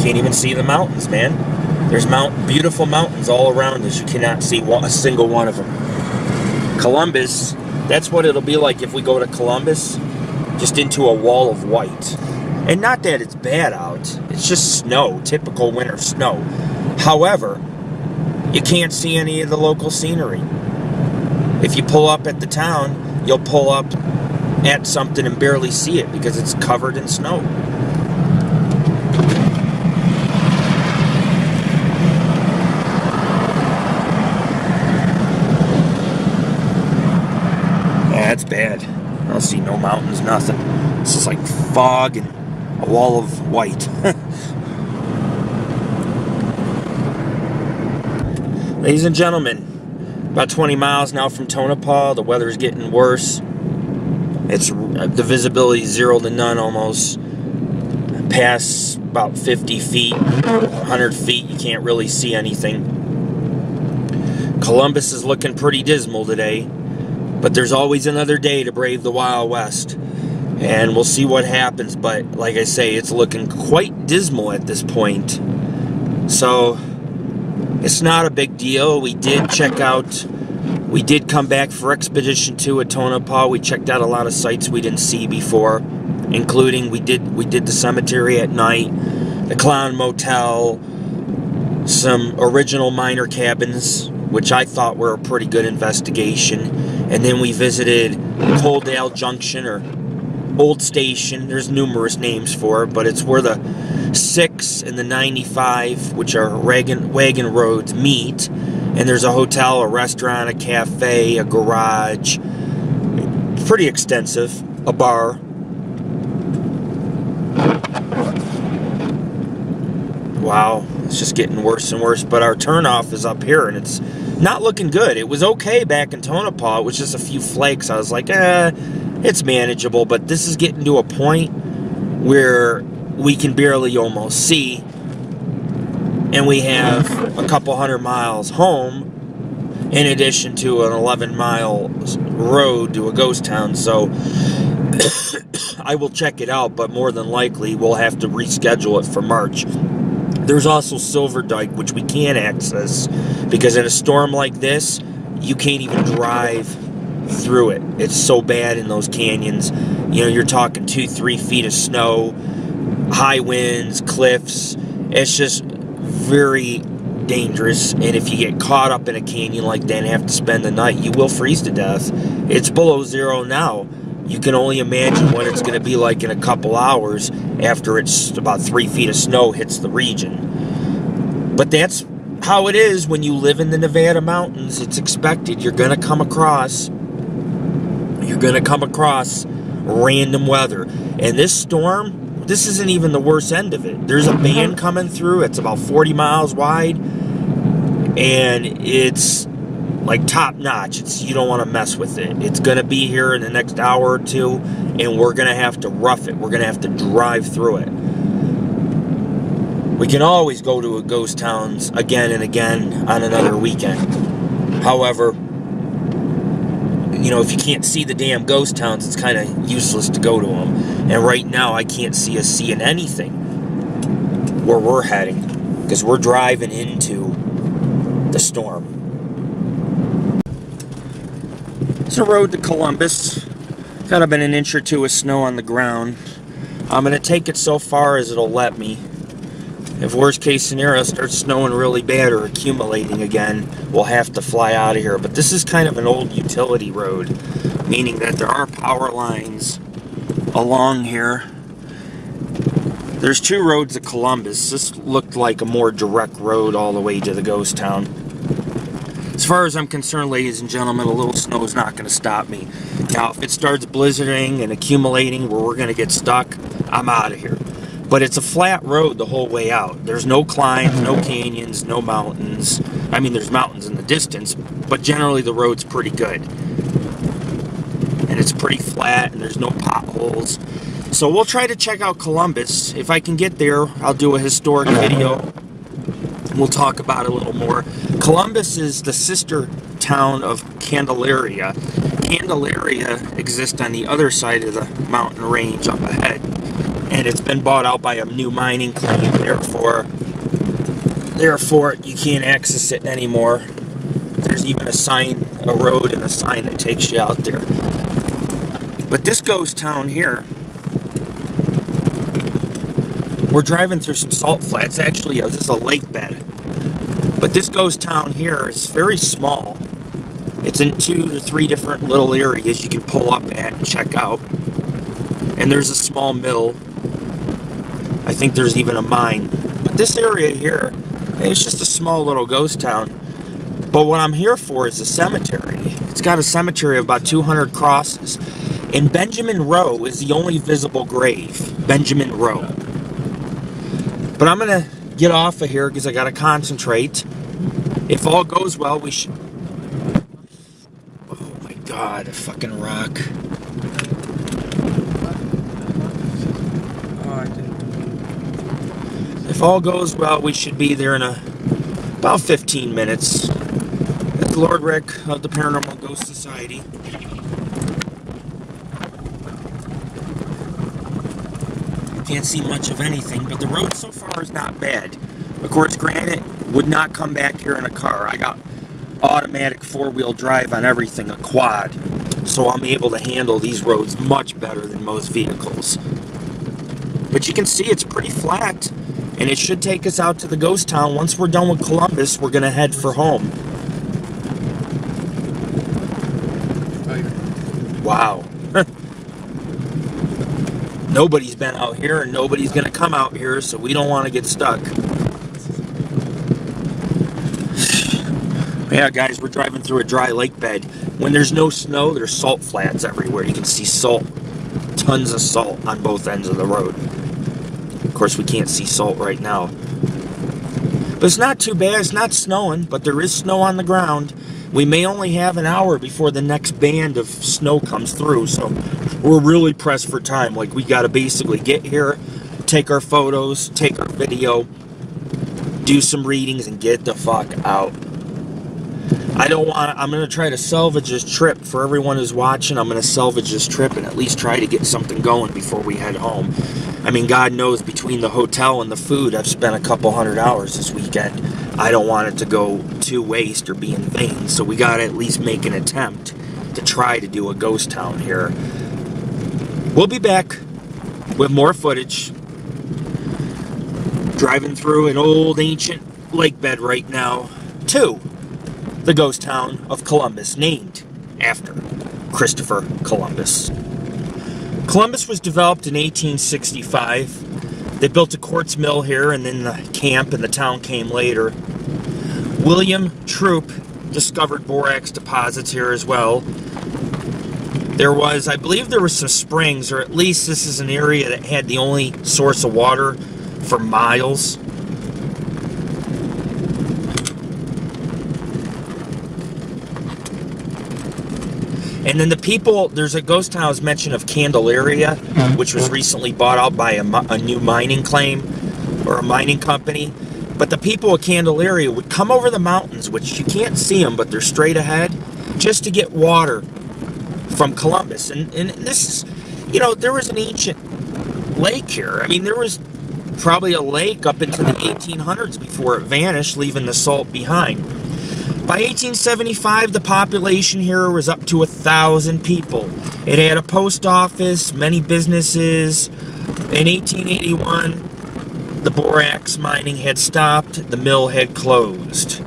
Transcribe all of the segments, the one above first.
can't even see the mountains, man. There's beautiful mountains all around us. You cannot see a single one of them. Columbus, that's what it'll be like if we go to Columbus, just into a wall of white. And not that it's bad out, it's just snow, typical winter snow. However, you can't see any of the local scenery. If you pull up at the town, you'll pull up at something and barely see it because it's covered in snow. Yeah, that's bad. I don't see no mountains, nothing. It's just like fog and a wall of white. Ladies and gentlemen, about 20 miles now from Tonopah. The weather's getting worse. It's the visibility is 0 to none almost. Past about 50 feet, 100 feet, you can't really see anything. Columbus is looking pretty dismal today, but there's always another day to brave the Wild West. And we'll see what happens, but like I say, it's looking quite dismal at this point. So, it's not a big deal. We did come back for Expedition 2 at Tonopah. We checked out a lot of sites we didn't see before, including we did the cemetery at night, the Clown Motel, some original miner cabins, which I thought were a pretty good investigation. And then we visited Coaldale Junction, or Old Station. There's numerous names for it, but it's where the 6 and the 95, which are wagon roads, meet. And there's a hotel, a restaurant, a cafe, a garage. Pretty extensive. A bar. Wow, it's just getting worse and worse. But our turnoff is up here, and it's not looking good. It was okay back in Tonopah. It was just a few flakes. I was like, it's manageable. But this is getting to a point where we can barely almost see. And we have a couple 100 miles home, in addition to an 11-mile road to a ghost town. So I will check it out, but more than likely we'll have to reschedule it for March. There's also Silver Dike, which we can't access, because in a storm like this, you can't even drive through it. It's so bad in those canyons. You know, you're talking 2-3 feet of snow, high winds, cliffs. It's just very dangerous, and if you get caught up in a canyon like that and have to spend the night, you will freeze to death. It's below 0 now. You can only imagine what it's going to be like in a couple hours after it's about 3 feet of snow hits the region. But that's how it is when you live in the Nevada mountains. It's expected. You're going to come across random weather. And this storm, this isn't even the worst end of it. There's a band coming through. It's about 40 miles wide, and it's like top notch. You don't want to mess with it. It's going to be here in the next hour or two, and we're going to have to rough it. We're going to have to drive through it. We can always go to a ghost towns again and again on another weekend. However, you know, if you can't see the damn ghost towns, it's kind of useless to go to them. And right now, I can't see us seeing anything where we're heading, because we're driving into the storm. It's a road to Columbus. Got about an inch or two of snow on the ground. I'm going to take it so far as it'll let me. If worst case scenario starts snowing really bad or accumulating again, we'll have to fly out of here. But this is kind of an old utility road, meaning that there are power lines along here. There's 2 roads to Columbus. This looked like a more direct road all the way to the ghost town. As far as I'm concerned, ladies and gentlemen, a little snow is not going to stop me. Now, if it starts blizzarding and accumulating where we're going to get stuck, I'm out of here. But it's a flat road the whole way out. There's no climbs, no canyons, no mountains. I mean, there's mountains in the distance, but generally the road's pretty good. And it's pretty flat, and there's no potholes. So we'll try to check out Columbus. If I can get there, I'll do a historic video. We'll talk about it a little more. Columbus is the sister town of Candelaria. Candelaria exists on the other side of the mountain range up ahead. And it's been bought out by a new mining claim, therefore you can't access it anymore. There's even a sign, a road and a sign that takes you out there. But this ghost town here, we're driving through some salt flats. Actually, this is a lake bed. But this ghost town here is very small. It's in 2 to 3 different little areas you can pull up at and check out. And there's a small mill. I think there's even a mine. But this area here, it's just a small little ghost town. But what I'm here for is a cemetery. It's got a cemetery of about 200 crosses. And Benjamin Row is the only visible grave. Benjamin Row. But I'm going to get off of here because I got to concentrate. If all goes well, we should... Oh my God, a fucking rock. If all goes well, we should be there in about 15 minutes. It's Lord Rick of the Paranormal Ghost Society. Can't see much of anything, but the road so far is not bad. Of course, granted, would not come back here in a car. I got automatic 4-wheel drive on everything, a quad, so I'm able to handle these roads much better than most vehicles. But you can see it's pretty flat, and it should take us out to the ghost town. Once we're done with Columbus, we're going to head for home. Wow. Nobody's been out here, and nobody's going to come out here, so we don't want to get stuck. Yeah, guys, we're driving through a dry lake bed. When there's no snow, there's salt flats everywhere. You can see salt. Tons of salt on both ends of the road. Of course, we can't see salt right now. But it's not too bad. It's not snowing, but there is snow on the ground. We may only have an hour before the next band of snow comes through, so we're really pressed for time. Like, we got to basically get here, take our photos, take our video, do some readings, and get the fuck out. I'm going to try to salvage this trip. For everyone who's watching, I'm going to salvage this trip and at least try to get something going before we head home. I mean, God knows, between the hotel and the food, I've spent a couple $100 this weekend. I don't want it to go to waste or be in vain, so we got to at least make an attempt to try to do a ghost town here. We'll be back with more footage. Driving through an old ancient lake bed right now to the ghost town of Columbus, named after Christopher Columbus. Columbus was developed in 1865. They built a quartz mill here, and then the camp and the town came later. William Troup discovered borax deposits here as well. I believe there were some springs, or at least this is an area that had the only source of water for miles. And then the people, there's a ghost town I was mentioned of Candelaria, which was recently bought out by a new mining claim, or a mining company. But the people of Candelaria would come over the mountains, which you can't see them, but they're straight ahead, just to get water from Columbus. And this is, you know, there was an ancient lake here. I mean, there was probably a lake up into the 1800s before it vanished, leaving the salt behind. By 1875, the population here was up to 1,000 people. It had a post office, many businesses. In 1881, the borax mining had stopped, the mill had closed.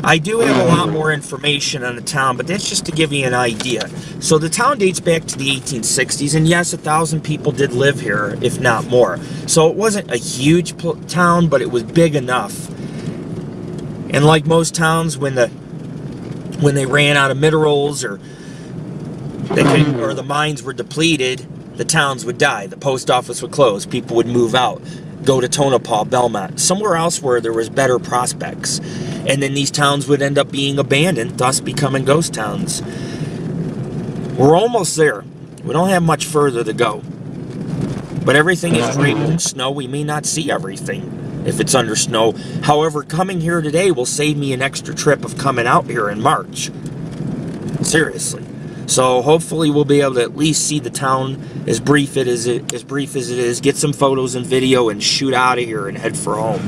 I do have a lot more information on the town, but that's just to give you an idea. So the town dates back to the 1860s, and yes, 1,000 people did live here, if not more. So it wasn't a huge town, but it was big enough. And like most towns, when they ran out of minerals or the mines were depleted, the towns would die. The post office would close. People would move out, go to Tonopah, Belmont, somewhere else where there was better prospects. And then these towns would end up being abandoned, thus becoming ghost towns. We're almost there. We don't have much further to go. But everything is draped in snow. We may not see everything if it's under snow. However, coming here today will save me an extra trip of coming out here in March. Seriously. So hopefully we'll be able to at least see the town as brief as it is, get some photos and video, and shoot out of here and head for home.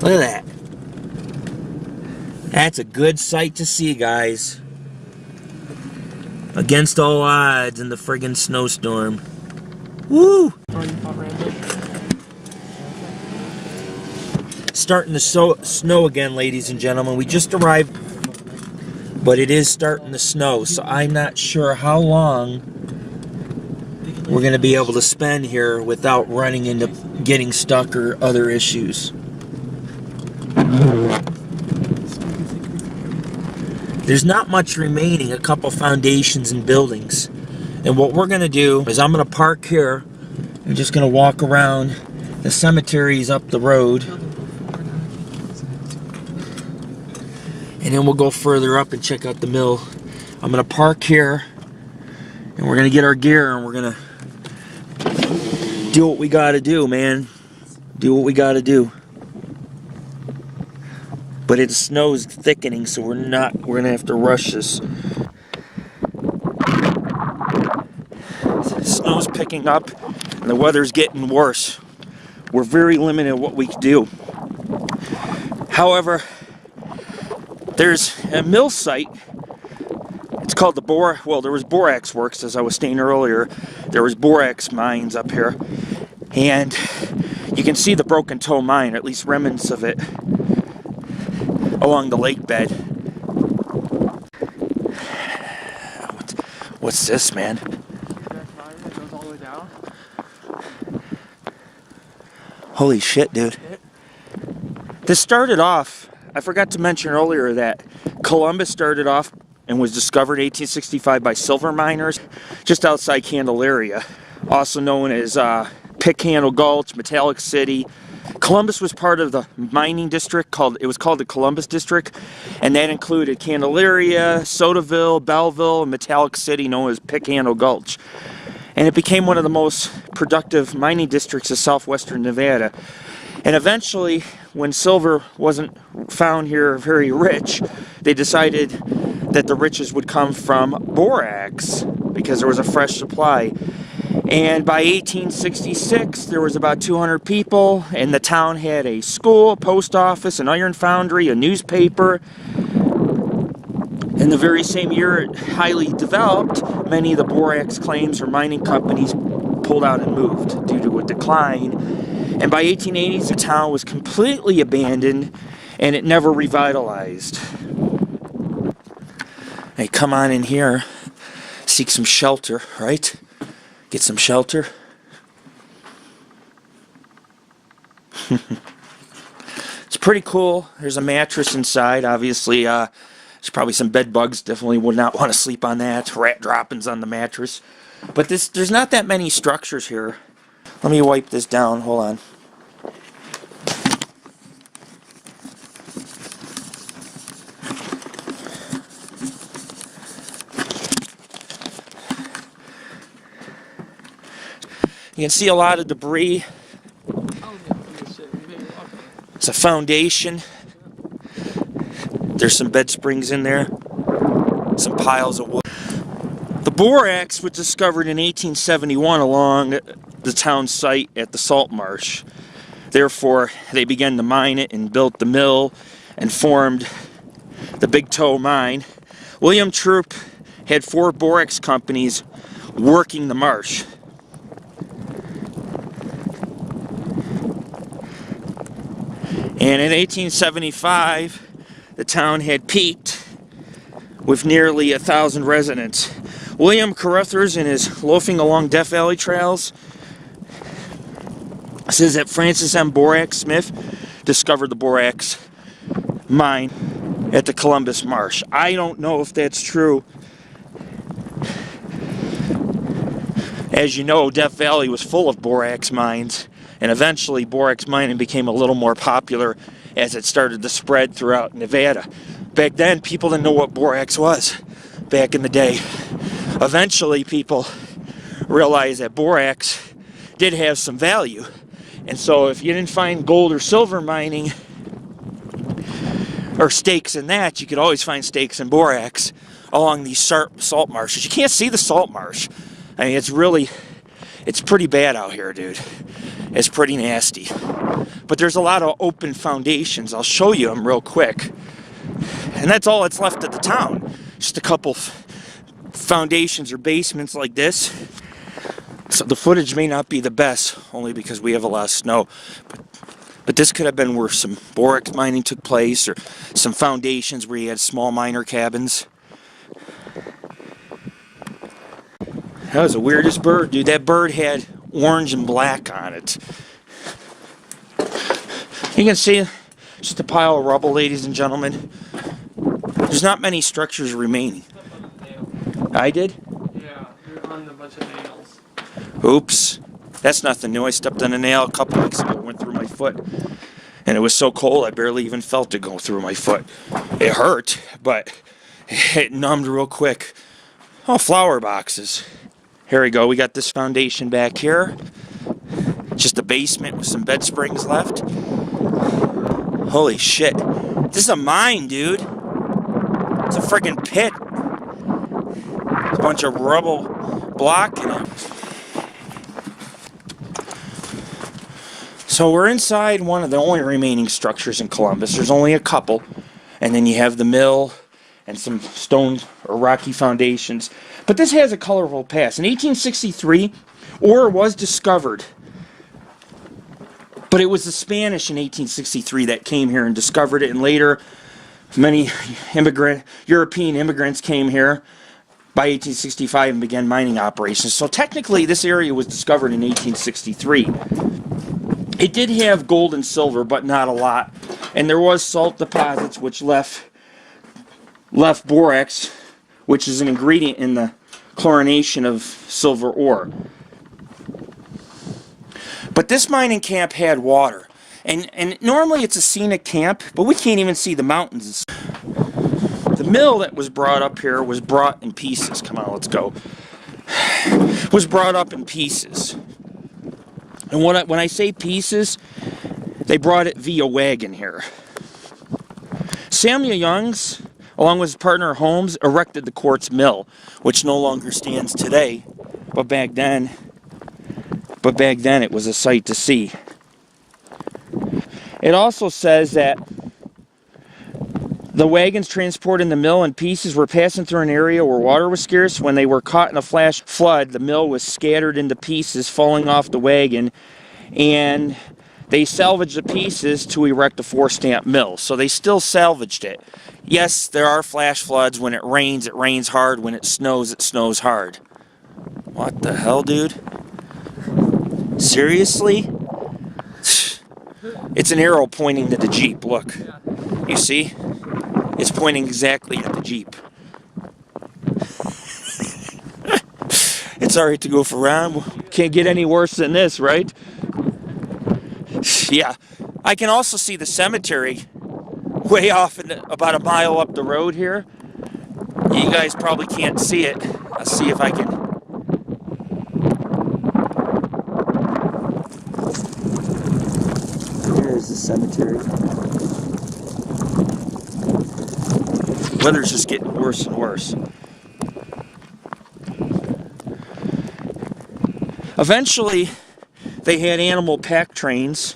Look at that. That's a good sight to see, guys. Against all odds in the friggin' snowstorm. Woo! Starting to snow again, ladies and gentlemen. We just arrived, but it is starting to snow, so I'm not sure how long we're going to be able to spend here without running into getting stuck or other issues. There's not much remaining, a couple foundations and buildings. And what we're going to do is I'm going to park here. I'm just going to walk around. The cemetery's up the road. And then we'll go further up and check out the mill. I'm going to park here. And we're going to get our gear and we're going to do what we got to do, man. Do what we got to do. But the snow is thickening, so we're going to have to rush this. The snow's picking up and the weather's getting worse. We're very limited in what we can do. However, there's a mill site. It's called the there was Borax Works, as I was saying earlier. There was borax mines up here. And you can see the broken toe mine, or at least remnants of it, along the lake bed. What's this, man? Holy shit, dude. This started off, I forgot to mention earlier that Columbus started off and was discovered in 1865 by silver miners just outside Candelaria, also known as Pick Handle Gulch, Metallic City. Columbus was part of the mining district called the Columbus District, and that included Candelaria, Sodaville, Belleville, and Metallic City, known as Pick Handle Gulch. And it became one of the most productive mining districts of southwestern Nevada. And eventually, when silver wasn't found here very rich, they decided that the riches would come from borax because there was a fresh supply. And by 1866, there was about 200 people, and the town had a school, a post office, an iron foundry, a newspaper. In the very same year it highly developed, many of the borax claims or mining companies pulled out and moved due to a decline. And by 1880s, the town was completely abandoned, and it never revitalized. Hey, come on in here, seek some shelter, right? Get some shelter. It's pretty cool. There's a mattress inside. Obviously, there's probably some bed bugs. Definitely would not want to sleep on that. Rat droppings on the mattress. But there's not that many structures here. Let me wipe this down. Hold on. You can see a lot of debris. It's a foundation. There's some bed springs in there. Some piles of wood. The borax was discovered in 1871 along the town site at the Salt Marsh. Therefore, they began to mine it and built the mill and formed the Big Toe Mine. William Troup had 4 borax companies working the marsh. And in 1875, the town had peaked with nearly 1,000 residents. William Carruthers, in his Loafing Along Death Valley Trails, says that Francis M. Borax Smith discovered the borax mine at the Columbus Marsh. I don't know if that's true. As you know, Death Valley was full of borax mines. And eventually, borax mining became a little more popular as it started to spread throughout Nevada. Back then, people didn't know what borax was back in the day. Eventually, people realized that borax did have some value. And so if you didn't find gold or silver mining or stakes in that, you could always find stakes in borax along these salt marshes. You can't see the salt marsh. I mean, it's pretty bad out here, dude. It's pretty nasty. But there's a lot of open foundations. I'll show you them real quick. And that's all that's left of the town. Just a couple foundations or basements like this. So the footage may not be the best, only because we have a lot of snow. But this could have been where some borax mining took place, or some foundations where you had small miner cabins. That was the weirdest bird, dude. That bird had orange and black on it. You can see just a pile of rubble, ladies and gentlemen. There's not many structures remaining. I did? Yeah, you're on a bunch of nails. Oops. That's nothing new. I stepped on a nail a couple weeks ago. It went through my foot. And it was so cold I barely even felt it go through my foot. It hurt, but it numbed real quick. Oh, flower boxes. Here we go. We got this foundation back here. Just a basement with some bed springs left. Holy shit. This is a mine, dude. It's a friggin' pit. There's a bunch of rubble blocking it. So we're inside one of the only remaining structures in Columbus. There's only a couple. And then you have the mill and some stone or rocky foundations. But this has a colorful past. In 1863, ore was discovered. But it was the Spanish in 1863 that came here and discovered it. And later, many European immigrants came here by 1865 and began mining operations. So technically, this area was discovered in 1863. It did have gold and silver, but not a lot. And there was salt deposits which left borax, which is an ingredient in the chlorination of silver ore. But this mining camp had water. And normally it's a scenic camp, but we can't even see the mountains. The mill that was brought up here was brought in pieces. Come on, let's go. Was brought up in pieces. And when I say pieces, they brought it via wagon here. Samuel Young's, along with his partner Holmes, erected the quartz mill, which no longer stands today. But back then it was a sight to see. It also says that the wagons transporting the mill in pieces were passing through an area where water was scarce. When they were caught in a flash flood, the mill was scattered into pieces, falling off the wagon, and they salvaged the pieces to erect a 4-stamp mill. So they still salvaged it. Yes, there are flash floods. When it rains hard. When it snows hard. What the hell, dude? Seriously? It's an arrow pointing to the Jeep. Look. You see? It's pointing exactly at the Jeep. It's alright to go for a round. Can't get any worse than this, right? Yeah. I can also see the cemetery way off about a mile up the road here. You guys probably can't see it. I'll see if I can. There's the cemetery. Weather's just getting worse and worse. Eventually, they had animal pack trains,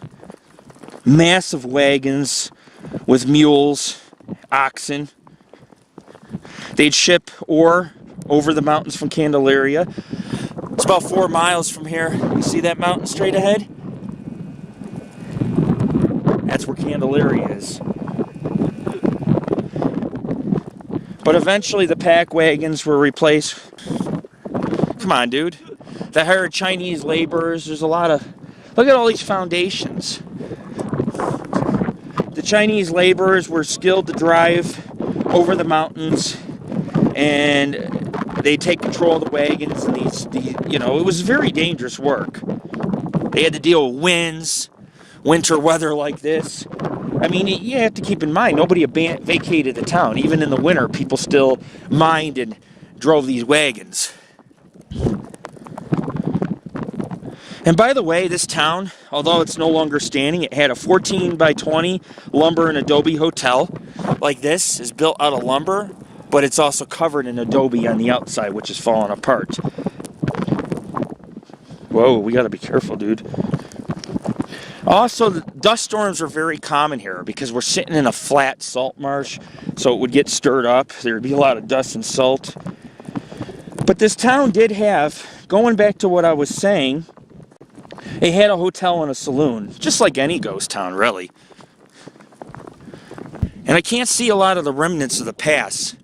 massive wagons with mules, oxen. They'd ship ore over the mountains from Candelaria. It's about 4 miles from here. You see that mountain straight ahead? That's where Candelaria is. But eventually the pack wagons were replaced. Come on, dude. They hired Chinese laborers. There's a lot of... Look at all these foundations. The Chinese laborers were skilled to drive over the mountains, and they take control of the wagons. And it was very dangerous work. They had to deal with winds, winter weather like this. I mean, you have to keep in mind, nobody vacated the town. Even in the winter, people still mined and drove these wagons. And by the way, this town, although it's no longer standing, it had a 14 by 20 lumber and adobe hotel. like this is built out of lumber, but it's also covered in adobe on the outside, which is falling apart. Whoa, we gotta be careful, dude. Also, the dust storms are very common here because we're sitting in a flat salt marsh, so it would get stirred up. There'd be a lot of dust and salt. But this town did have, going back to what I was saying, it had a hotel and a saloon, just like any ghost town, really. And I can't see a lot of the remnants of the past,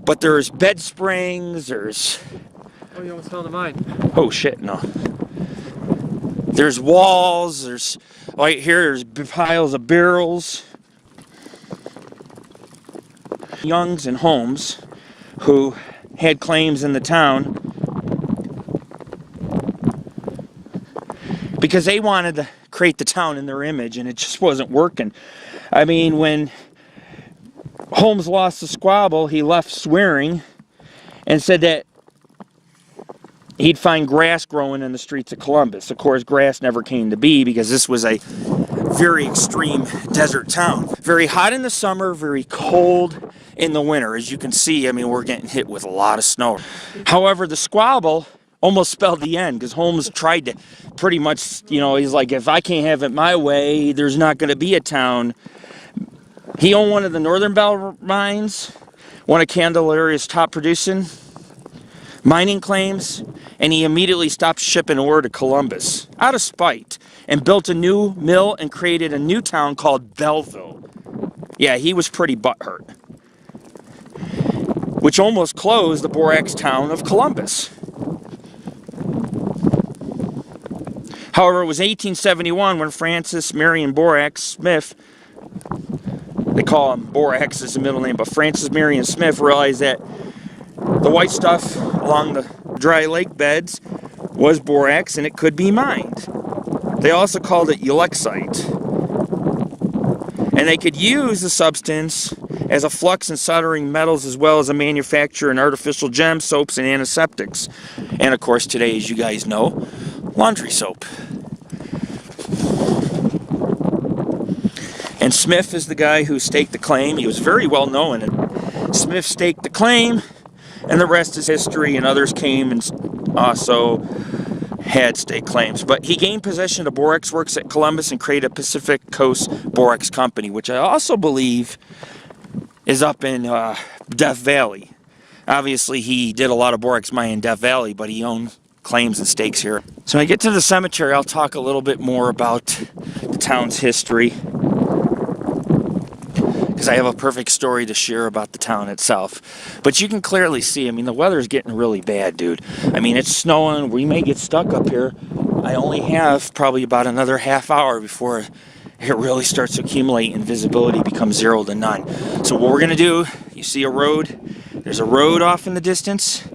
but there's bed springs, there's... Oh, you almost fell into mine. Oh shit, no. There's walls, there's... Right here, there's piles of barrels. Youngs and Holmes, who had claims in the town, because they wanted to create the town in their image, and it just wasn't working. I mean, when Holmes lost the squabble, he left swearing and said that he'd find grass growing in the streets of Columbus. Of course, grass never came to be because this was a very extreme desert town. Very hot in the summer, very cold in the winter. As you can see, I mean, we're getting hit with a lot of snow. However, the squabble almost spelled the end because Holmes tried to pretty much, you know, he's like, if I can't have it my way, there's not going to be a town. He owned one of the Northern Belt mines, one of Candelaria's top producing mining claims, and he immediately stopped shipping ore to Columbus out of spite and built a new mill and created a new town called Belleville. Yeah, he was pretty butthurt, which almost closed the borax town of Columbus. However, it was 1871 when Francis Marion Borax Smith, they call him Borax as a middle name, but Francis Marion Smith realized that the white stuff along the dry lake beds was borax and it could be mined. They also called it ulexite. And they could use the substance as a flux in soldering metals as well as a manufacture in artificial gems, soaps, and antiseptics. And of course today, as you guys know, laundry soap. And Smith is the guy who staked the claim. He was very well known. And Smith staked the claim, and the rest is history, and others came and also had stake claims. But he gained possession of borax works at Columbus and created a Pacific Coast Borax Company, which I also believe is up in Death Valley. Obviously, he did a lot of borax mining in Death Valley, but he owned claims and stakes here. So when I get to the cemetery, I'll talk a little bit more about the town's history, because I have a perfect story to share about the town itself. But you can clearly see, I mean, the weather's getting really bad, dude. I mean, it's snowing. We may get stuck up here. I only have probably about another half hour before it really starts to accumulate and visibility becomes 0 to none. So what we're going to do, you see a road. There's a road off in the distance.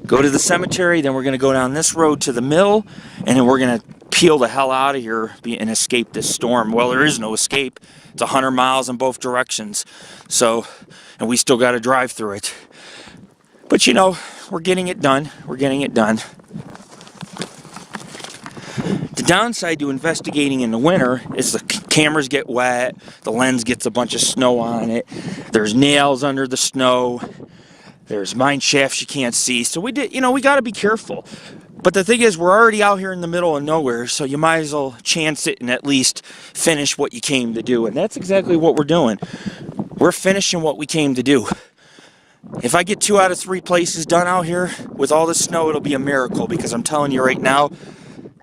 Go to the cemetery, then we're going to go down this road to the mill, and then we're going to peel the hell out of here and escape this storm. Well, there is no escape. It's 100 miles in both directions. So, and we still got to drive through it. But you know, we're getting it done. We're getting it done. The downside to investigating in the winter is the cameras get wet, the lens gets a bunch of snow on it, there's nails under the snow, there's mine shafts you can't see. So we got to be careful. But the thing is, we're already out here in the middle of nowhere, so you might as well chance it and at least finish what you came to do. And that's exactly what we're doing. We're finishing what we came to do. If I get 2 out of 3 places done out here with all this snow, it'll be a miracle, because I'm telling you right now,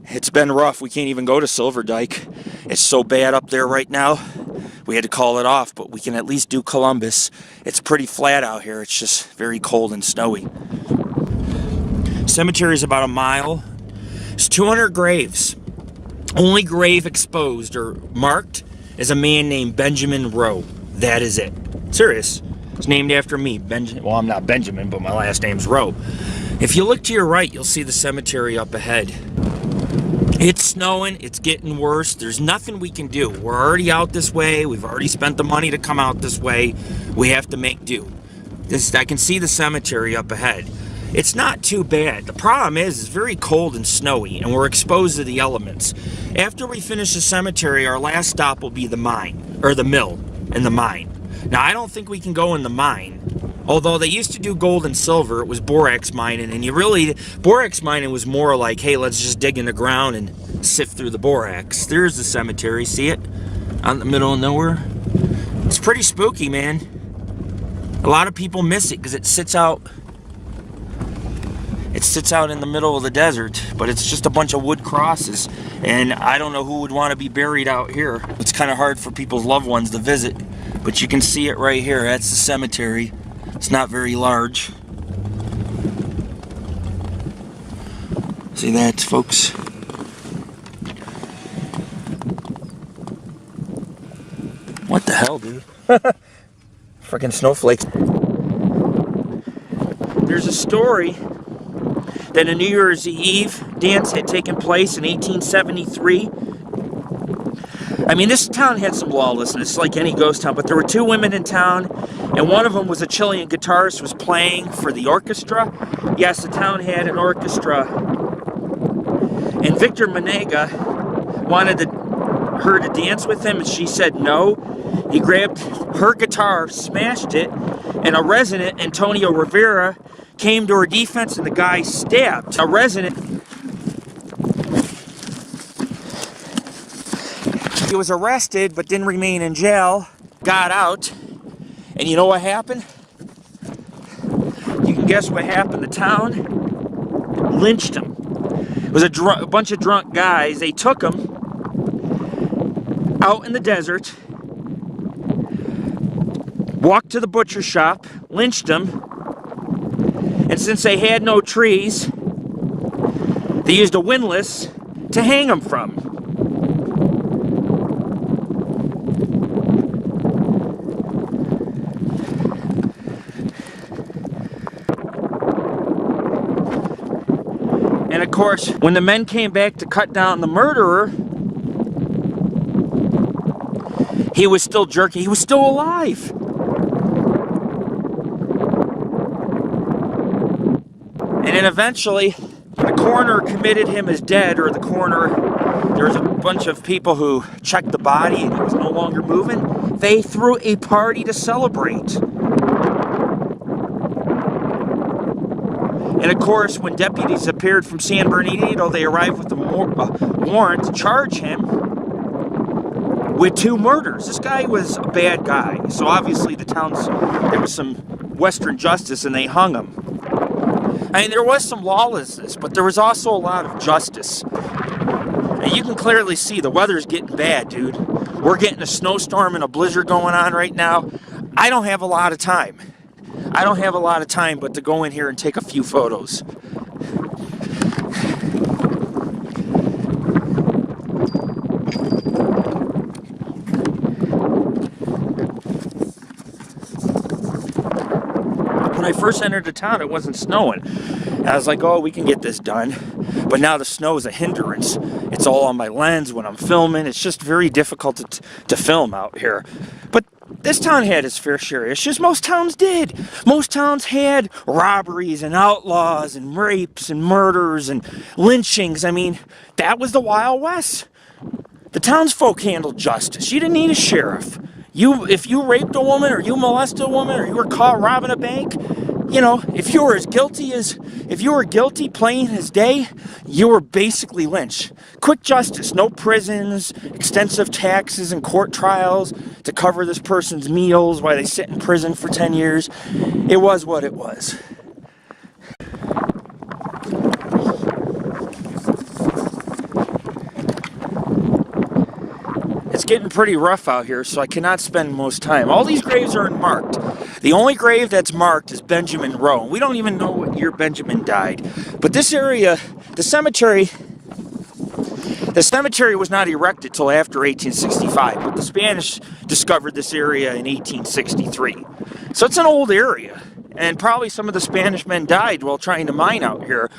it's been rough. We can't even go to Silver Dyke. It's so bad up there right now. We had to call it off, but we can at least do Columbus. It's pretty flat out here. It's just very cold and snowy. Cemetery is about a mile. It's 200 graves. Only grave exposed or marked is a man named Benjamin Rowe. That is it. Serious. It's named after me. Well, I'm not Benjamin, but my last name's Rowe. If you look to your right, you'll see the cemetery up ahead. It's snowing. It's getting worse. There's nothing we can do. We're already out this way. We've already spent the money to come out this way. We have to make do. I can see the cemetery up ahead. It's not too bad. The problem is it's very cold and snowy, and we're exposed to the elements. After we finish the cemetery, our last stop will be the mine, or the mill and the mine. Now, I don't think we can go in the mine. Although they used to do gold and silver, it was borax mining, and borax mining was more like, hey, let's just dig in the ground and sift through the borax. There's the cemetery, see it? Out in the middle of nowhere. It's pretty spooky, man. A lot of people miss it because it sits out in the middle of the desert, but it's just a bunch of wood crosses, and I don't know who would want to be buried out here. It's kind of hard for people's loved ones to visit, but you can see it right here. That's the cemetery. It's not very large. See that, folks? What the hell, dude? Freaking snowflakes. There's a story that a New Year's Eve dance had taken place in 1873. I mean, this town had some lawlessness, like any ghost town, but there were two women in town, and one of them was a Chilean guitarist, was playing for the orchestra. Yes, the town had an orchestra. And Victor Menega wanted her to dance with him, and she said no. He grabbed her guitar, smashed it, and a resident, Antonio Rivera, came to her defense, and the guy stabbed a resident. He was arrested, but didn't remain in jail, got out, and you know what happened? You can guess what happened. The town lynched him. It was a bunch of drunk guys. They took him out in the desert, walked to the butcher shop, lynched him, and since they had no trees, they used a windlass to hang him from. And of course, when the men came back to cut down the murderer, he was still jerking. He was still alive. And then eventually, the coroner committed him as dead, or the coroner, there was a bunch of people who checked the body and he was no longer moving. They threw a party to celebrate. And of course, when deputies appeared from San Bernardino, they arrived with a warrant to charge him with 2 murders. This guy was a bad guy. So obviously there was some Western justice and they hung him. I mean, there was some lawlessness, but there was also a lot of justice. And you can clearly see the weather's getting bad, dude. We're getting a snowstorm and a blizzard going on right now. I don't have a lot of time. I don't have a lot of time but to go in here and take a few photos. When I first entered the town, it wasn't snowing. And I was like, oh, we can get this done. But now the snow is a hindrance. It's all on my lens when I'm filming. It's just very difficult to film out here. But this town had its fair share of issues. Most towns did. Most towns had robberies and outlaws and rapes and murders and lynchings. I mean, that was the Wild West. The townsfolk handled justice. You didn't need a sheriff. If you raped a woman or you molested a woman or you were caught robbing a bank, you know, if you were guilty plain as day, you were basically lynched. Quick justice, no prisons, extensive taxes and court trials to cover this person's meals while they sit in prison for 10 years. It was what it was. It's getting pretty rough out here, so I cannot spend most time. All these graves are unmarked. The only grave that's marked is Benjamin Rowe. We don't even know what year Benjamin died. But this area, the cemetery was not erected till after 1865, but the Spanish discovered this area in 1863. So it's an old area. And probably some of the Spanish men died while trying to mine out here.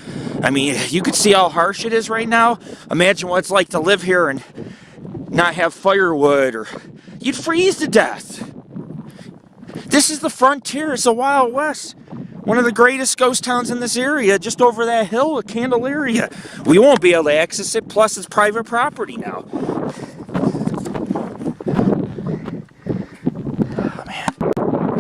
I mean, you could see how harsh it is right now. Imagine what it's like to live here and not have firewood, or you'd freeze to death. This is the frontier. It's the Wild West. One of the greatest ghost towns in this area, just over that hill of Candelaria. We won't be able to access it, plus it's private property now. Oh, man.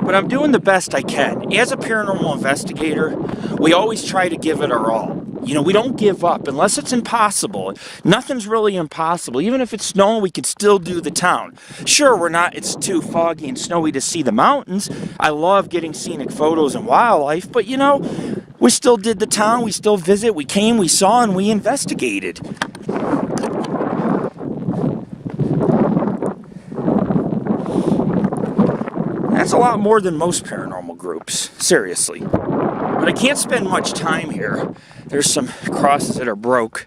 but I'm doing the best I can. As a paranormal investigator, we always try to give it our all. You know, we don't give up unless it's impossible. Nothing's really impossible. Even if it's snowing, we can still do the town. Sure, it's too foggy and snowy to see the mountains. I love getting scenic photos and wildlife, but you know, we still did the town, we still visit, we came, we saw, and we investigated. That's a lot more than most paranormal groups, seriously. But I can't spend much time here. There's some crosses that are broke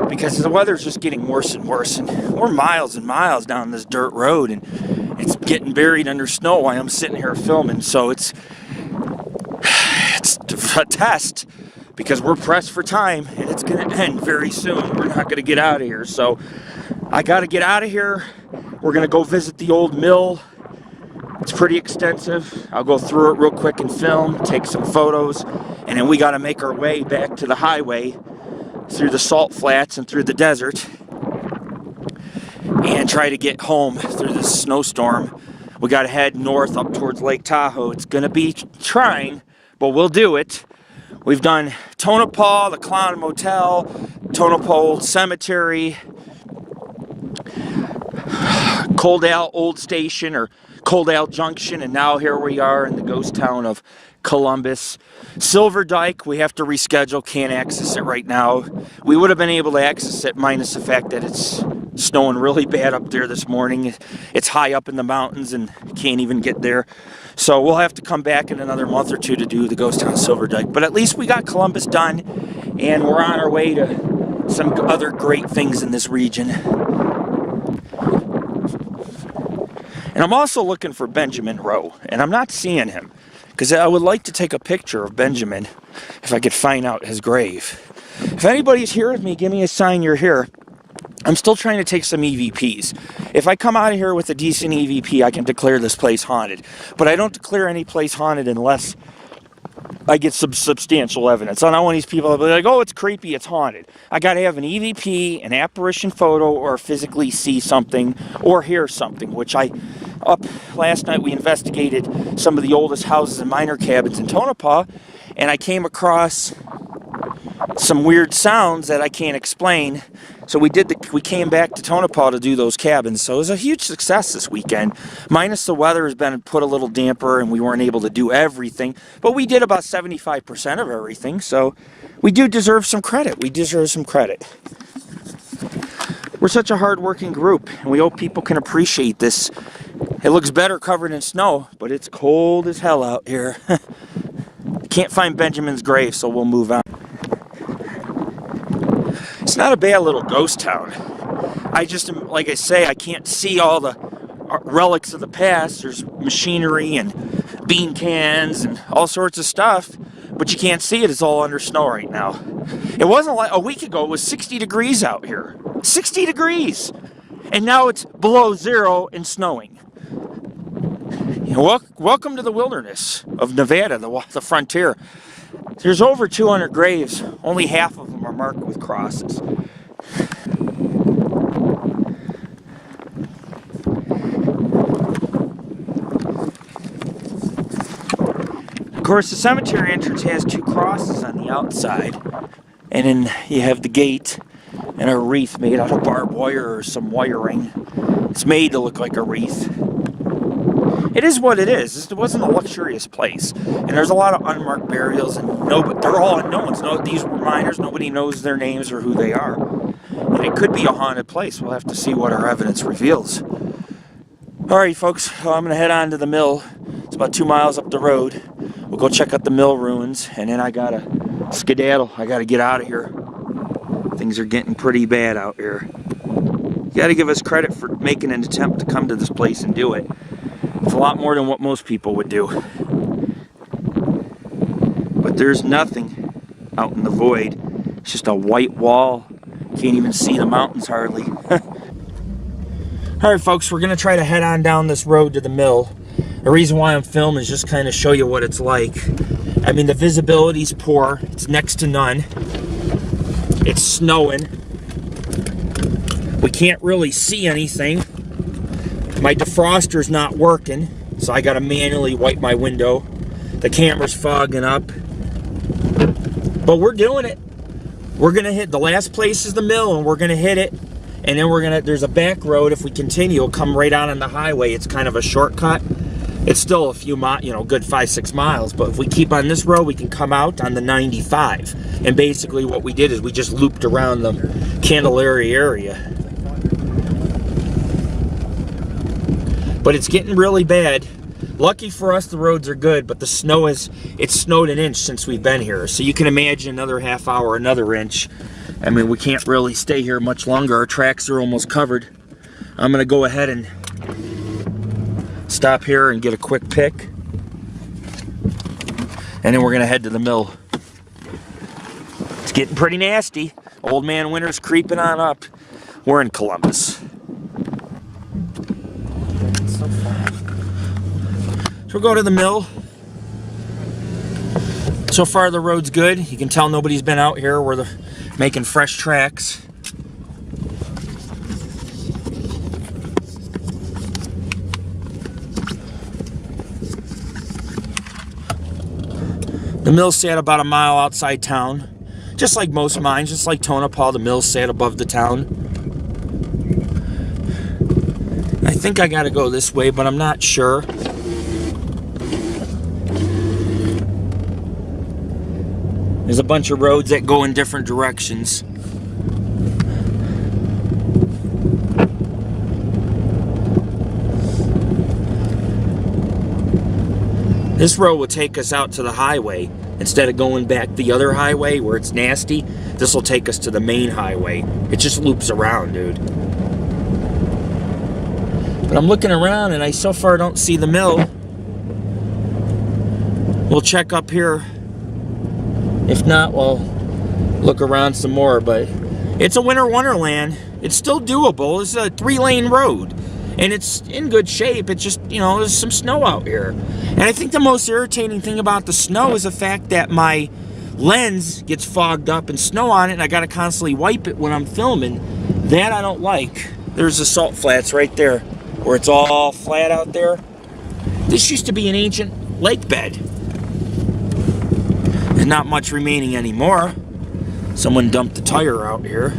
because the weather's just getting worse and worse, and we're miles and miles down this dirt road, and it's getting buried under snow while I'm sitting here filming. So it's a test because we're pressed for time, and it's going to end very soon. We're not going to get out of here, so I got to get out of here. We're going to go visit the old mill. It's pretty extensive. I'll go through it real quick and film, take some photos, and then we got to make our way back to the highway through the salt flats and through the desert and try to get home through this snowstorm. We got to head north up towards Lake Tahoe. It's going to be trying, but we'll do it. We've done Tonopah, the Clown Motel, Tonopah Old Cemetery, Coaldale Old Station, or Coaldale Junction, and now here we are in the ghost town of Columbus. Silver Dike, we have to reschedule, can't access it right now. We would have been able to access it minus the fact that it's snowing really bad up there this morning. It's high up in the mountains and can't even get there. So we'll have to come back in another month or two to do the ghost town Silver Dike. But at least we got Columbus done, and we're on our way to some other great things in this region. And I'm also looking for Benjamin Rowe, and I'm not seeing him, because I would like to take a picture of Benjamin if I could find out his grave. If anybody's here with me, give me a sign you're here. I'm still trying to take some EVPs. If I come out of here with a decent EVP, I can declare this place haunted. But I don't declare any place haunted unless I get some substantial evidence. I don't want these people to be like, oh, it's creepy, it's haunted. I got to have an EVP, an apparition photo, or physically see something or hear something, which last night we investigated some of the oldest houses and miner cabins in Tonopah, and I came across some weird sounds that I can't explain. So we came back to Tonopah to do those cabins. So it was a huge success this weekend. Minus the weather has been put a little damper and we weren't able to do everything. But we did about 75% of everything. So we do deserve some credit. We deserve some credit. We're such a hard-working group, and we hope people can appreciate this. It looks better covered in snow, but it's cold as hell out here. Can't find Benjamin's grave, so we'll move on. It's not a bad little ghost town. I just, like I say, I can't see all the relics of the past. There's machinery and bean cans and all sorts of stuff, but you can't see it. It's all under snow right now. It wasn't like a week ago. It was 60 degrees out here. 60 degrees! And now it's below zero and snowing. You know, welcome to the wilderness of Nevada, the frontier. There's over 200 graves. Only half of them are marked with crosses. Of course, the cemetery entrance has 2 crosses on the outside. And then you have the gate and a wreath made out of barbed wire or some wiring. It's made to look like a wreath. It is what it is. It wasn't a luxurious place. And there's a lot of unmarked burials, and they're all unknowns. These were miners. Nobody knows their names or who they are. And it could be a haunted place. We'll have to see what our evidence reveals. Alright, folks. I'm going to head on to the mill. It's about 2 miles up the road. We'll go check out the mill ruins, and then I got to skedaddle. I got to get out of here. Things are getting pretty bad out here. You got to give us credit for making an attempt to come to this place and do it. It's a lot more than what most people would do. But there's nothing out in the void. It's just a white wall. Can't even see the mountains hardly. Alright folks, we're going to try to head on down this road to the mill. The reason why I'm filming is just kind of show you what it's like. I mean, the visibility's poor. It's next to none. It's snowing. We can't really see anything. My defroster's not working. so I gotta manually wipe my window. The camera's fogging up, but we're doing it. We're gonna hit, the last place is the mill, and we're gonna hit it, and then there's a back road. If we continue, it'll come right out on the highway. It's kind of a shortcut. It's still a few miles, you know, good 5-6 miles, but if we keep on this road, we can come out on the 95. And basically what we did is we just looped around the Candelaria area. But it's getting really bad. Lucky for us, the roads are good, but the snow it's snowed an inch since we've been here. So you can imagine another half hour, another inch. I mean, we can't really stay here much longer. Our tracks are almost covered. I'm gonna go ahead and stop here and get a quick pick. And then we're gonna head to the mill. It's getting pretty nasty. Old man winter's creeping on up. We're in Columbus. So we'll go to the mill. So far the road's good. You can tell nobody's been out here. We're making fresh tracks. The mill sat about a mile outside town. Just like most mines, just like Tonopah, the mill sat above the town. I think I gotta go this way, but I'm not sure. There's a bunch of roads that go in different directions. This road will take us out to the highway. Instead of going back the other highway where it's nasty, this will take us to the main highway. It just loops around, dude. But I'm looking around and I so far don't see the mill. We'll check up here. If not, we'll look around some more, but it's a winter wonderland. It's still doable. It's a 3-lane road, and it's in good shape. It's just, you know, there's some snow out here. And I think the most irritating thing about the snow is the fact that my lens gets fogged up and snow on it, and I gotta constantly wipe it when I'm filming. That I don't like. There's the salt flats right there, where it's all flat out there. This used to be an ancient lake bed. There's not much remaining anymore. Someone dumped the tire out here.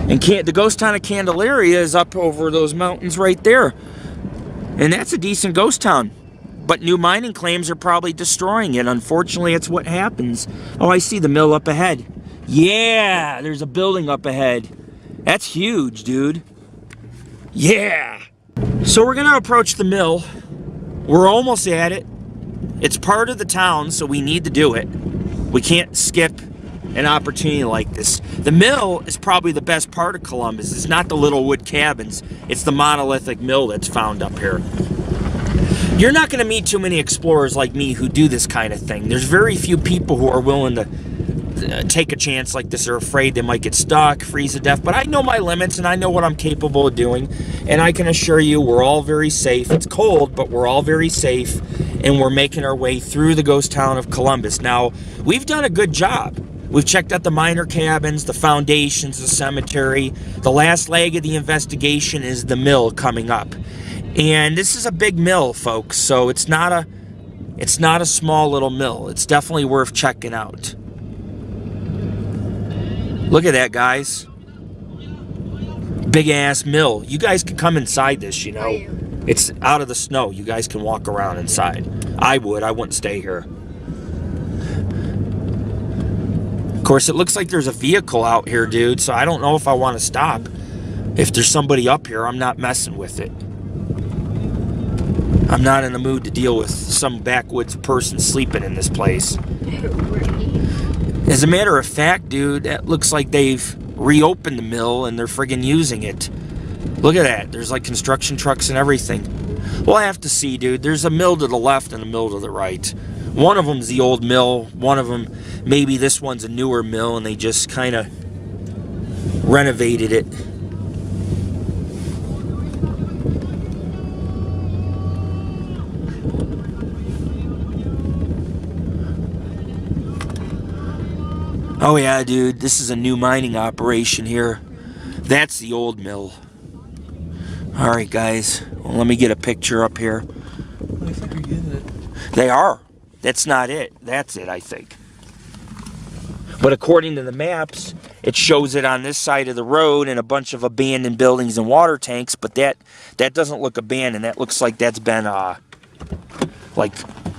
And the ghost town of Candelaria is up over those mountains right there. And that's a decent ghost town. But new mining claims are probably destroying it. Unfortunately, it's what happens. Oh, I see the mill up ahead. Yeah, there's a building up ahead. That's huge, dude. Yeah. So we're gonna approach the mill. We're almost at it. It's part of the town, so we need to do it. We can't skip an opportunity like this. The mill is probably the best part of Columbus. It's not the little wood cabins. It's the monolithic mill that's found up here. You're not going to meet too many explorers like me who do this kind of thing. There's very few people who are willing to take a chance like this. They're afraid they might get stuck, freeze to death. But I know my limits, and I know what I'm capable of doing. And I can assure you we're all very safe. It's cold, but we're all very safe. And we're making our way through the ghost town of Columbus. Now, we've done a good job. We've checked out the miner cabins, the foundations, the cemetery. The last leg of the investigation is the mill coming up. And this is a big mill, folks. So it's not a small little mill. It's definitely worth checking out. Look at that, guys. Big ass mill. You guys can come inside this, you know. It's out of the snow. You guys can walk around inside. I wouldn't stay here. Of course, it looks like there's a vehicle out here, dude, so I don't know if I want to stop. If there's somebody up here, I'm not messing with it. I'm not in the mood to deal with some backwoods person sleeping in this place. As a matter of fact, dude, that looks like they've reopened the mill and they're friggin' using it. Look at that. There's like construction trucks and everything. We'll have to see, dude. There's a mill to the left and a mill to the right. One of them's the old mill. One of them, maybe this one's a newer mill and they just kind of renovated it. Oh yeah, dude, this is a new mining operation here. That's the old mill. Alright guys, well, let me get a picture up here. Looks like you're getting it. They are. That's not it. That's it, I think. But according to the maps, it shows it on this side of the road and a bunch of abandoned buildings and water tanks, but that doesn't look abandoned. That looks like that's been like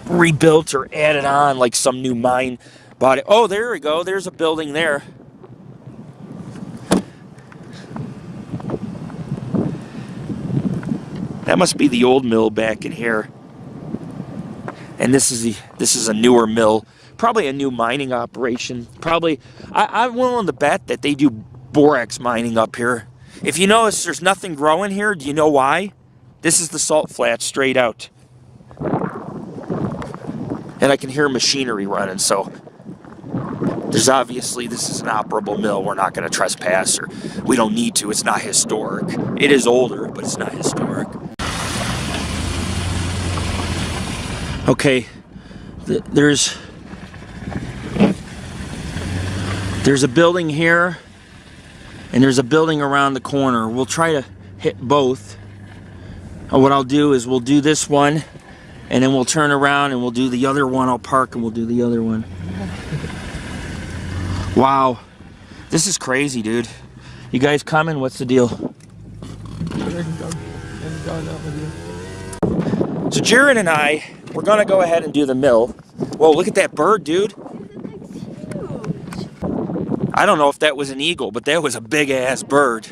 rebuilt or added on, like some new mine bought it. Oh, there we go. There's a building there. That must be the old mill back in here. And this is a newer mill. Probably a new mining operation. Probably, I'm willing to bet that they do borax mining up here. If you notice there's nothing growing here, do you know why? This is the salt flat straight out. And I can hear machinery running, so there's obviously, this is an operable mill. We're not going to trespass, or we don't need to. It's not historic. It is older, but it's not historic. Okay, there's a building here, and there's a building around the corner. We'll try to hit both. What I'll do is we'll do this one, and then we'll turn around and we'll do the other one. I'll park and we'll do the other one. Wow, this is crazy, dude. You guys coming? What's the deal? So Jared and I, we're gonna go ahead and do the mill. Whoa, look at that bird, dude. I don't know if that was an eagle, but that was a big ass bird.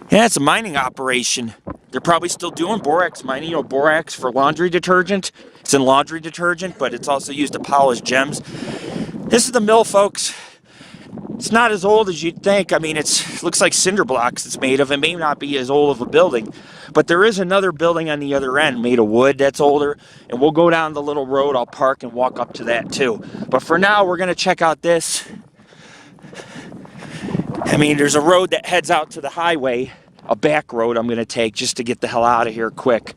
Yeah, it's a mining operation. They're probably still doing borax mining. You know, borax for laundry detergent. It's in laundry detergent, but it's also used to polish gems. This is the mill, folks. It's not as old as you'd think. I mean, it looks like cinder blocks it's made of. It may not be as old of a building, but there is another building on the other end made of wood that's older, and we'll go down the little road. I'll park and walk up to that too. But for now, we're going to check out this. I mean, there's a road that heads out to the highway, a back road I'm going to take just to get the hell out of here quick,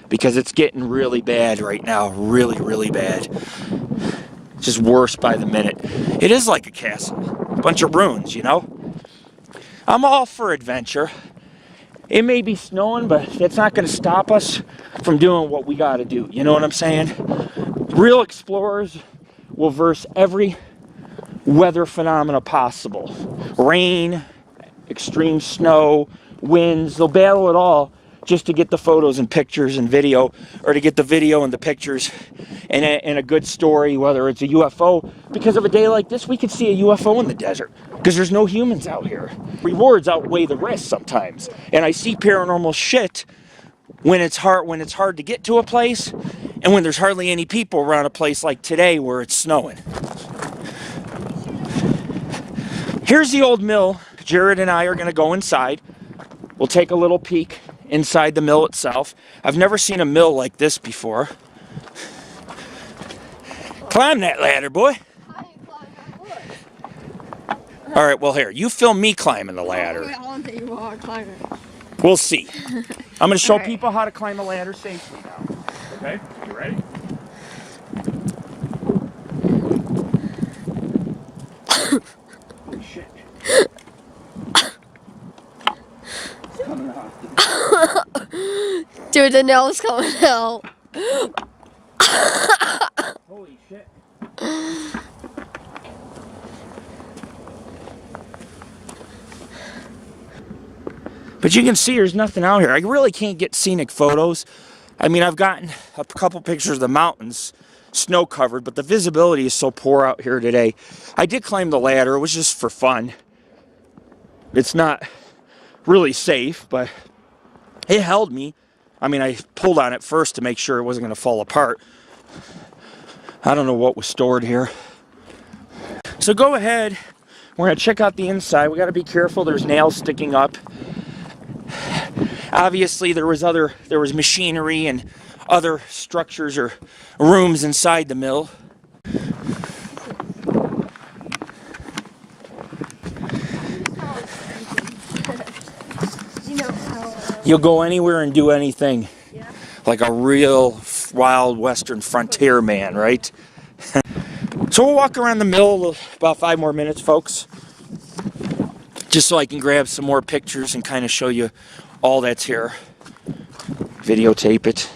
because it's getting really bad right now. Really, really bad. Just worse by the minute. It is like a castle. A bunch of ruins, you know? I'm all for adventure. It may be snowing, but that's not going to stop us from doing what we got to do. You know what I'm saying? Real explorers will verse every weather phenomena possible. Rain, extreme snow, winds, they'll battle it all just to get the photos and pictures and video, or to get the video and the pictures and a good story, whether it's a UFO. Because of a day like this, we could see a UFO in the desert because there's no humans out here. Rewards outweigh the risks sometimes. And I see paranormal shit when it's hard to get to a place, and when there's hardly any people around a place like today where it's snowing. Here's the old mill. Jared and I are going to go inside. We'll take a little peek inside the mill itself. I've never seen a mill like this before. Climb that ladder, boy. All right, well, here, you film me climbing the ladder. We'll see. I'm going to show people how to climb a ladder safely now. Okay, you ready? Holy shit. It's coming off. Dude, the nail's coming out. Holy shit. But you can see there's nothing out here. I really can't get scenic photos. I mean, I've gotten a couple pictures of the mountains, snow covered, but the visibility is so poor out here today. I did climb the ladder. It was just for fun. It's not really safe, but it held me. I mean, I pulled on it first to make sure it wasn't going to fall apart. I don't know what was stored here. So go ahead. We're going to check out the inside. We got to be careful. There's nails sticking up. Obviously, there was machinery and other structures or rooms inside the mill. You'll go anywhere and do anything. Yeah. Like a real wild western frontier man, right? So we'll walk around the mill about 5 more minutes, folks. just so I can grab some more pictures and kind of show you all that's here. Videotape it.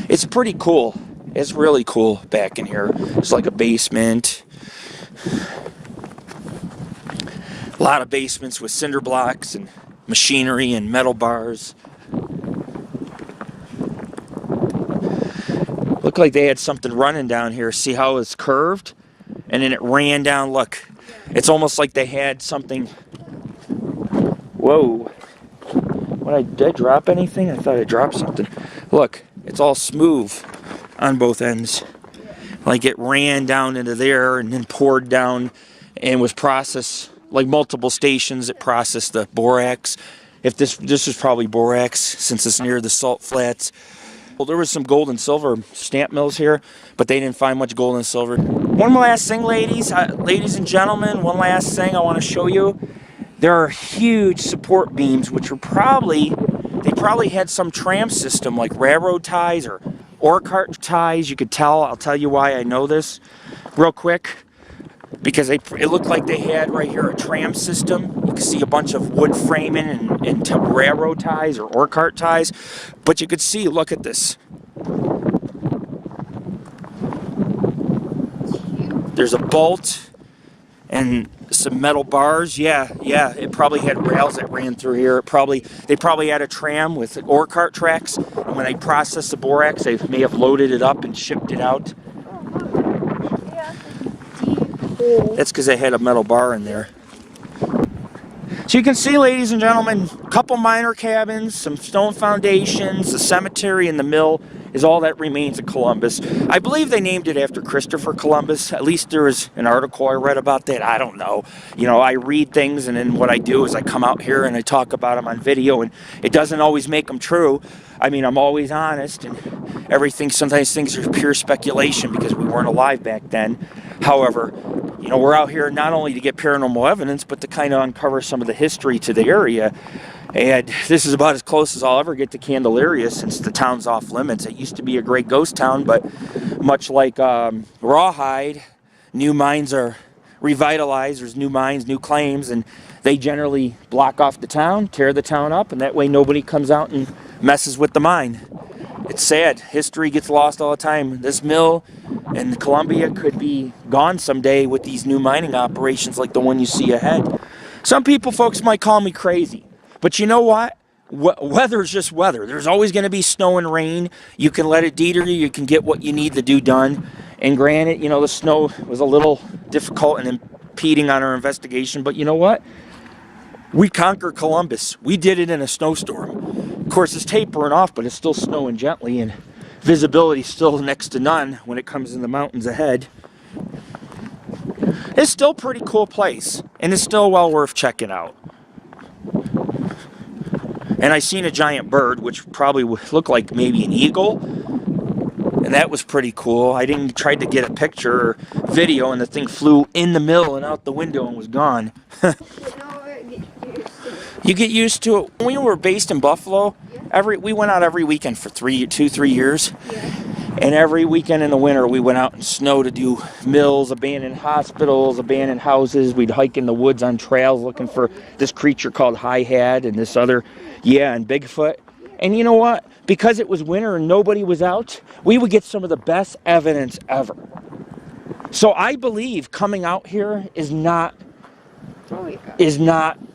It's pretty cool. It's really cool back in here. It's like a basement. A lot of basements with cinder blocks and machinery and metal bars. Looked like they had something running down here. See how it's curved? And then it ran down. Look. It's almost like they had something. Whoa. Did I drop anything? I thought I dropped something. Look. It's all smooth on both ends. Like it ran down into there and then poured down and was processed. Like multiple stations that processed the borax. If this is probably borax since it's near the salt flats. Well, there was some gold and silver stamp mills here, but they didn't find much gold and silver. One last thing, ladies and gentlemen, one last thing I want to show you. There are huge support beams, which are they probably had some tram system like railroad ties or ore cart ties. You could tell. I'll tell you why I know this real quick. Because it looked like they had right here a tram system. You can see a bunch of wood framing and railroad ties or ore cart ties. But you could see, look at this. There's a bolt and some metal bars. Yeah, it probably had rails that ran through here. They probably had a tram with ore cart tracks. And when they processed the borax, they may have loaded it up and shipped it out. That's because they had a metal bar in there. So you can see, ladies and gentlemen, a couple minor cabins, some stone foundations, the cemetery and the mill is all that remains of Columbus. I believe they named it after Christopher Columbus. At least there was an article I read about that. I don't know. You know, I read things and then what I do is I come out here and I talk about them on video, and it doesn't always make them true. I mean, I'm always honest, and everything, sometimes things are pure speculation because we weren't alive back then. However, you know, we're out here not only to get paranormal evidence, but to kind of uncover some of the history to the area. And this is about as close as I'll ever get to Candelaria since the town's off limits. It used to be a great ghost town, but much like Rawhide, new mines are revitalized. There's new mines, new claims, and they generally block off the town, tear the town up, and that way nobody comes out and messes with the mine. It's sad. History gets lost all the time. This mill in Columbia could be gone someday with these new mining operations like the one you see ahead. Some people, folks, might call me crazy. But you know what? Weather's just weather. There's always going to be snow and rain. You can let it deter you. You can get what you need to do done. And granted, you know, the snow was a little difficult and impeding on our investigation. But you know what? We conquered Columbus. We did it in a snowstorm. Of course, it's tapering off, but it's still snowing gently, and visibility still next to none when it comes in the mountains ahead. It's still a pretty cool place, and it's still well worth checking out. And I seen a giant bird, which probably would look like maybe an eagle, and that was pretty cool. I didn't try to get a picture or video, and the thing flew in the mill and out the window and was gone. You get used to it. When we were based in Buffalo, we went out every weekend for 3 years. And every weekend in the winter, we went out in snow to do mills, abandoned hospitals, abandoned houses. We'd hike in the woods on trails looking for this creature called Hi-Hat and this other, and Bigfoot. And you know what? Because it was winter and nobody was out, we would get some of the best evidence ever. So I believe coming out here is not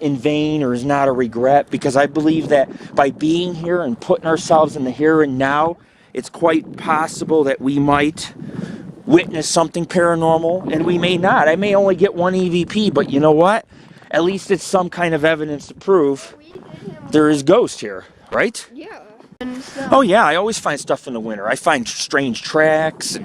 in vain or is not a regret, because I believe that by being here and putting ourselves in the here and now, it's quite possible that we might witness something paranormal, and we may not. I may only get one EVP, but you know what? At least it's some kind of evidence to prove there is ghosts here, right? Yeah. Oh yeah, I always find stuff in the winter. I find strange tracks,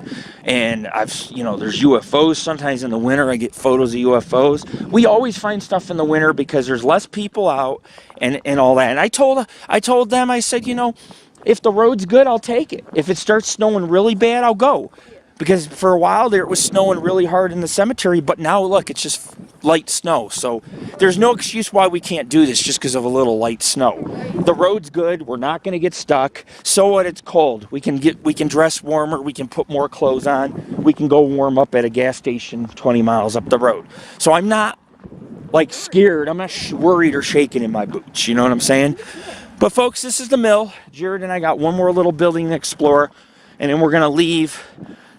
and there's UFOs sometimes in the winter. I get photos of UFOs. We always find stuff in the winter because there's less people out and all that. And I told them, I said, you know, if the road's good, I'll take it. If it starts snowing really bad, I'll go. Because for a while there, it was snowing really hard in the cemetery, but now look, it's just light snow. So there's no excuse why we can't do this just because of a little light snow. The road's good. We're not going to get stuck. So what? It's cold. We can dress warmer. We can put more clothes on. We can go warm up at a gas station 20 miles up the road. So I'm not like scared. I'm not worried or shaking in my boots, you know what I'm saying? But folks, this is the mill. Jared and I got one more little building to explore, and then we're gonna leave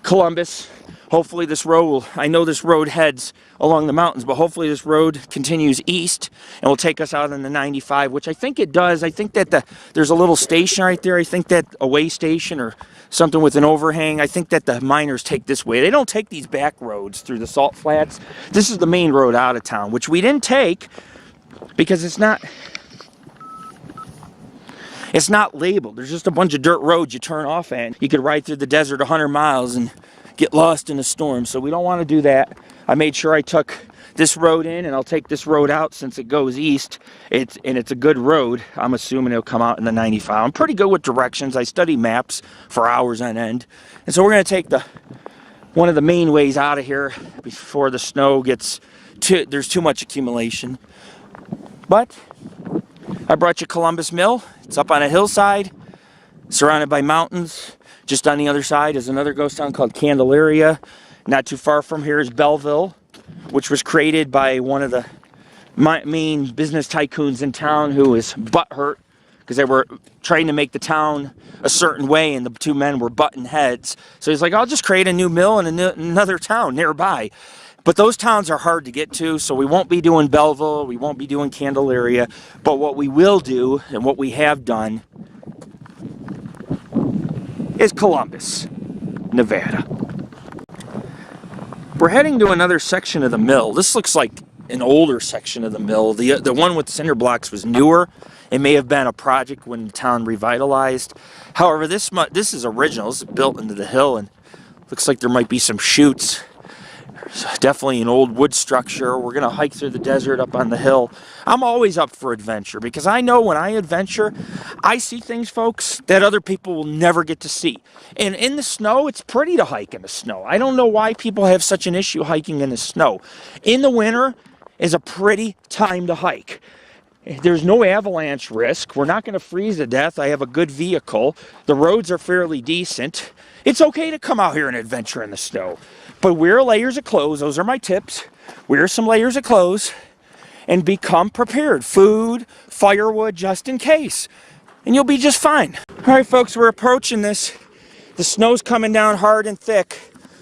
Columbus. Hopefully this road will, I know this road heads along the mountains, but hopefully this road continues east and will take us out on the 95, which I think it does. I think that there's a little station right there. I think that a way station or something with an overhang. I think that the miners take this way. They don't take these back roads through the salt flats. This is the main road out of town, which we didn't take because it's not labeled. There's just a bunch of dirt roads you turn off at. You could ride through the desert 100 miles and get lost in a storm, so we don't want to do that. I made sure I took this road in, and I'll take this road out since it goes east. It's a good road. I'm assuming it'll come out in the 95. I'm pretty good with directions. I study maps for hours on end. And so we're going to take one of the main ways out of here before the snow gets there's too much accumulation. But I brought you Columbus Mill. It's up on a hillside, surrounded by mountains. Just on the other side is another ghost town called Candelaria. Not too far from here is Belleville, which was created by one of the main business tycoons in town who was butthurt because they were trying to make the town a certain way and the two men were butting heads. So he's like, I'll just create a new mill in another town nearby. But those towns are hard to get to, so we won't be doing Belleville, we won't be doing Candelaria. But what we will do, and what we have done, is Columbus, Nevada. We're heading to another section of the mill. This looks like an older section of the mill. The one with cinder blocks was newer. It may have been a project when the town revitalized. However, this is original. This is built into the hill and looks like there might be some chutes. There's definitely an old wood structure. We're gonna hike through the desert up on the hill. I'm always up for adventure because I know when I adventure, I see things, folks, that other people will never get to see. And in the snow, it's pretty to hike in the snow. I don't know why people have such an issue hiking in the snow. In the winter is a pretty time to hike. There's no avalanche risk. We're not going to freeze to death. I have a good vehicle. The roads are fairly decent. It's okay to come out here and adventure in the snow. But wear layers of clothes. Those are my tips. Wear some layers of clothes and become prepared. Food, firewood, just in case. And you'll be just fine. All right, folks, we're approaching this. The snow's coming down hard and thick.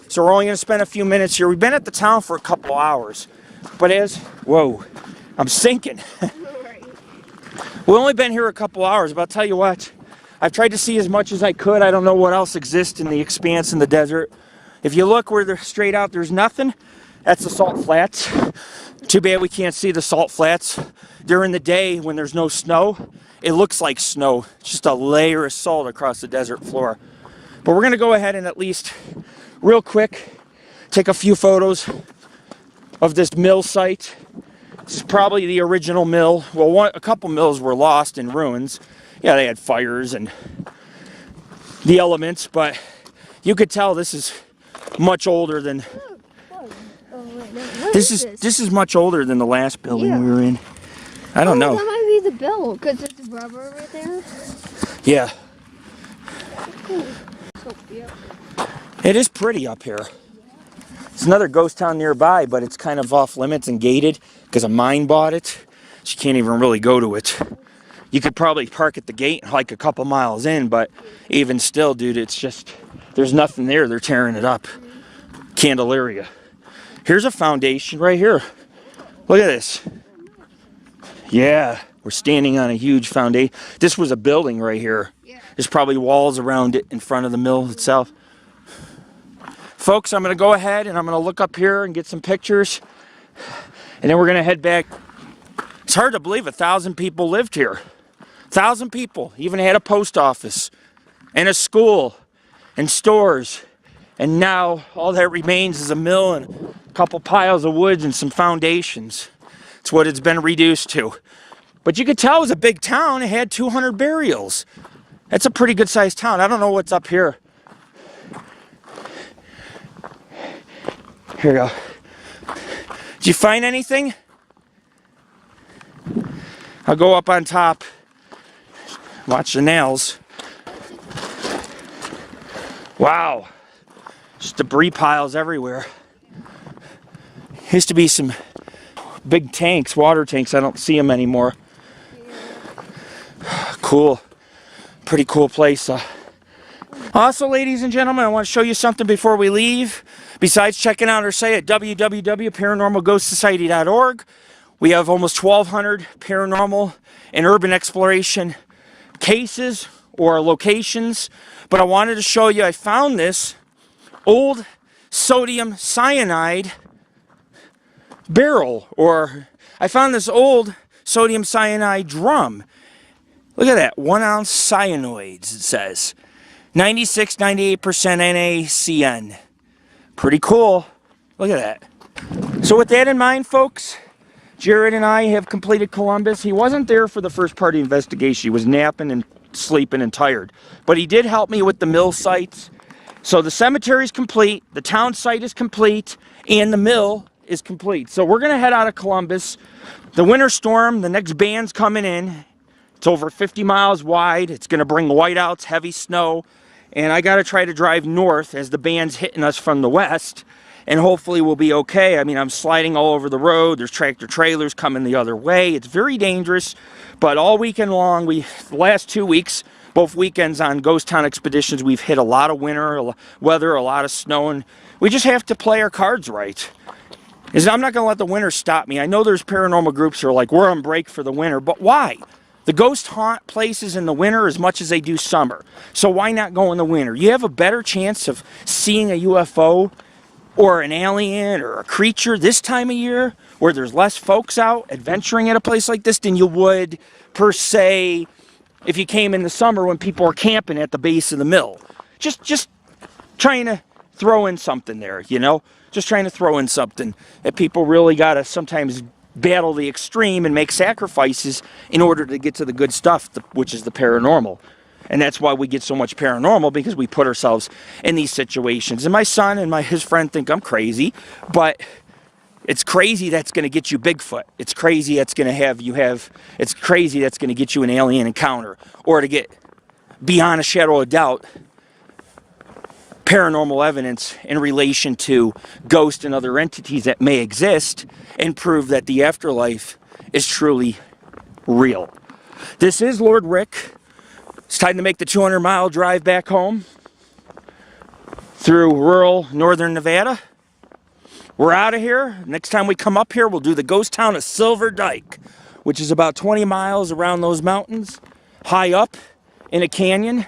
So we're only going to spend a few minutes here. We've been at the town for a couple hours. But whoa, I'm sinking. We've only been here a couple hours, but I'll tell you what, I've tried to see as much as I could. I don't know what else exists in the expanse in the desert. If you look where they're straight out, there's nothing. That's the salt flats. Too bad we can't see the salt flats. During the day when there's no snow, it looks like snow. It's just a layer of salt across the desert floor. But we're gonna go ahead and at least, real quick, take a few photos of this mill site. This is probably the original mill. Well, a couple mills were lost in ruins. Yeah, they had fires and the elements, but you could tell this is much older than. This is much older than the last building we were in. I don't know. That might be the bill because there's rubber right there. Yeah. Cool. So, yeah. It is pretty up here. It's another ghost town nearby, but it's kind of off limits and gated because a mine bought it. So you can't even really go to it. You could probably park at the gate and hike a couple miles in, but even still, dude, it's just, there's nothing there. They're tearing it up. Candelaria. Here's a foundation right here. Look at this. Yeah, we're standing on a huge foundation. This was a building right here. There's probably walls around it in front of the mill itself. Folks, I'm going to go ahead and I'm going to look up here and get some pictures. And then we're going to head back. It's hard to believe 1,000 people lived here. 1,000 people. Even had a post office and a school and stores. And now all that remains is a mill and a couple piles of woods and some foundations. It's what it's been reduced to. But you could tell it was a big town. It had 200 burials. That's a pretty good sized town. I don't know what's up here. Here we go. Did you find anything? I'll go up on top. Watch the nails. Wow. Just debris piles everywhere. Used to be some big tanks, water tanks. I don't see them anymore. Cool. Pretty cool place. Also, ladies and gentlemen, I want to show you something before we leave. Besides checking out our site at www.paranormalghostsociety.org, we have almost 1,200 paranormal and urban exploration cases or locations. But I wanted to show you, I found this old sodium cyanide barrel, or I found this old sodium cyanide drum. Look at that, 1 ounce cyanoids, it says. 96, 98% NaCN. Pretty cool. Look at that. So with that in mind, folks, Jared and I have completed Columbus. He wasn't there for the first part of the investigation. He was napping and sleeping and tired. But he did help me with the mill sites. So the cemetery is complete, the town site is complete, and the mill is complete. So we're going to head out of Columbus. The winter storm, the next band's coming in. It's over 50 miles wide. It's going to bring whiteouts, heavy snow. And I got to try to drive north as the band's hitting us from the west. And hopefully we'll be okay. I mean, I'm sliding all over the road. There's tractor trailers coming the other way. It's very dangerous. But all weekend long, the last 2 weeks, both weekends on Ghost Town expeditions, we've hit a lot of winter weather, a lot of snow. And we just have to play our cards right. I'm not going to let the winter stop me. I know there's paranormal groups who are like, we're on break for the winter. But why? The ghosts haunt places in the winter as much as they do summer. So why not go in the winter? You have a better chance of seeing a UFO or an alien or a creature this time of year where there's less folks out adventuring at a place like this than you would, per se, if you came in the summer when people are camping at the base of the mill. Just trying to throw in something there, you know? Just trying to throw in something that people really got to sometimes battle the extreme and make sacrifices in order to get to the good stuff, which is the paranormal. And that's why we get so much paranormal, because we put ourselves in these situations. And my son and his friend think I'm crazy, but it's crazy that's going to get you Bigfoot. It's crazy that's going to it's crazy that's going to get you an alien encounter, or to get, beyond a shadow of doubt, paranormal evidence in relation to ghosts and other entities that may exist, and prove that the afterlife is truly real. This is Lord Rick. It's time to make the 200-mile drive back home through rural northern Nevada. We're out of here. Next time we come up here, we'll do the ghost town of Silver Dyke, which is about 20 miles around those mountains, high up in a canyon,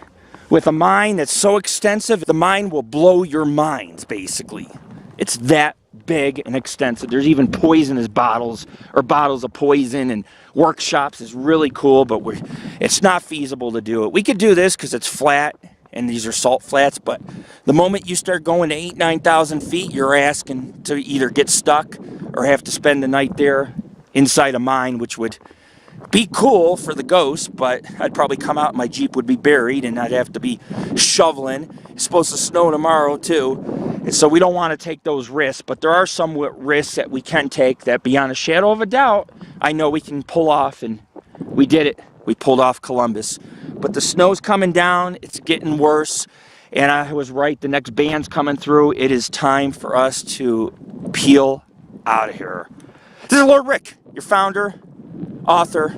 with a mine that's so extensive, the mine will blow your minds, basically. It's that big and extensive. There's even poisonous bottles, or bottles of poison, and workshops. Is really cool, but it's not feasible to do it. We could do this because it's flat, and these are salt flats, but the moment you start going to 8,000 to 9,000 feet, you're asking to either get stuck or have to spend the night there inside a mine, which would be cool for the ghosts, but I'd probably come out, my Jeep would be buried, and I'd have to be shoveling. It's supposed to snow tomorrow too, and so we don't want to take those risks, but there are some risks that we can take that, beyond a shadow of a doubt, I know we can pull off, and we did it. We pulled off Columbus. But the snow's coming down, it's getting worse, and I was right, the next band's coming through. It is time for us to peel out of here. This is Lord Rick, your founder, author,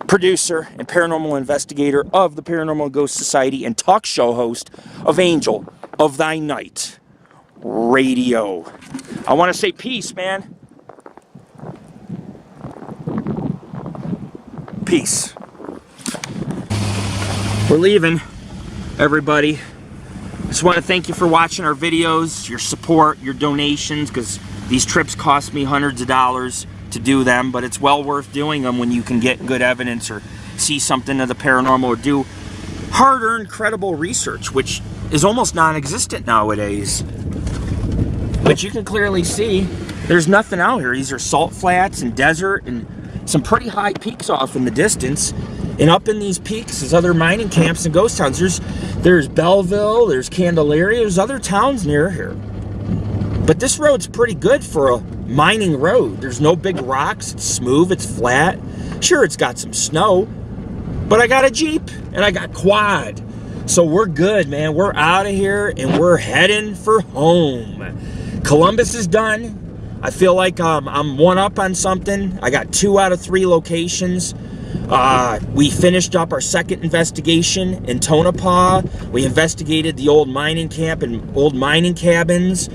producer, and paranormal investigator of the Paranormal Ghost Society, and talk show host of Angel of Thy Night Radio. I want to say peace, man. Peace. We're leaving, everybody. Just want to thank you for watching our videos, your support, your donations, because these trips cost me hundreds of dollars to do them, but it's well worth doing them when you can get good evidence or see something of the paranormal, or do hard-earned, credible research, which is almost non-existent nowadays. But you can clearly see there's nothing out here. These are salt flats and desert and some pretty high peaks off in the distance. And up in these peaks is other mining camps and ghost towns. There's Belleville, there's Candelaria, there's other towns near here. But this road's pretty good for a mining road. There's no big rocks, it's smooth, it's flat. Sure, it's got some snow, but I got a Jeep and I got quad. So we're good, man. We're out of here and we're heading for home. Columbus is done. I feel like I'm one up on something. I got 2 out of 3 locations. We finished up our second investigation in Tonopah. We investigated the old mining camp and old mining cabins.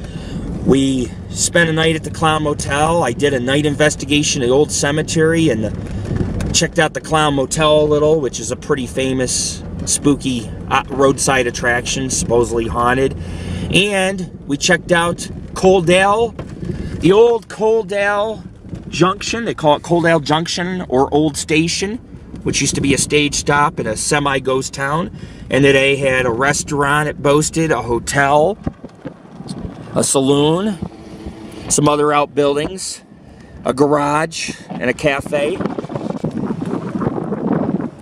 We spent a night at the Clown Motel. I did a night investigation at the old cemetery and checked out the Clown Motel a little, which is a pretty famous, spooky roadside attraction, supposedly haunted. And we checked out Coaldale, the old Coaldale Junction. They call it Coaldale Junction or Old Station, which used to be a stage stop in a semi-ghost town. And today had a restaurant it boasted, a hotel, a saloon, some other outbuildings, a garage, and a cafe.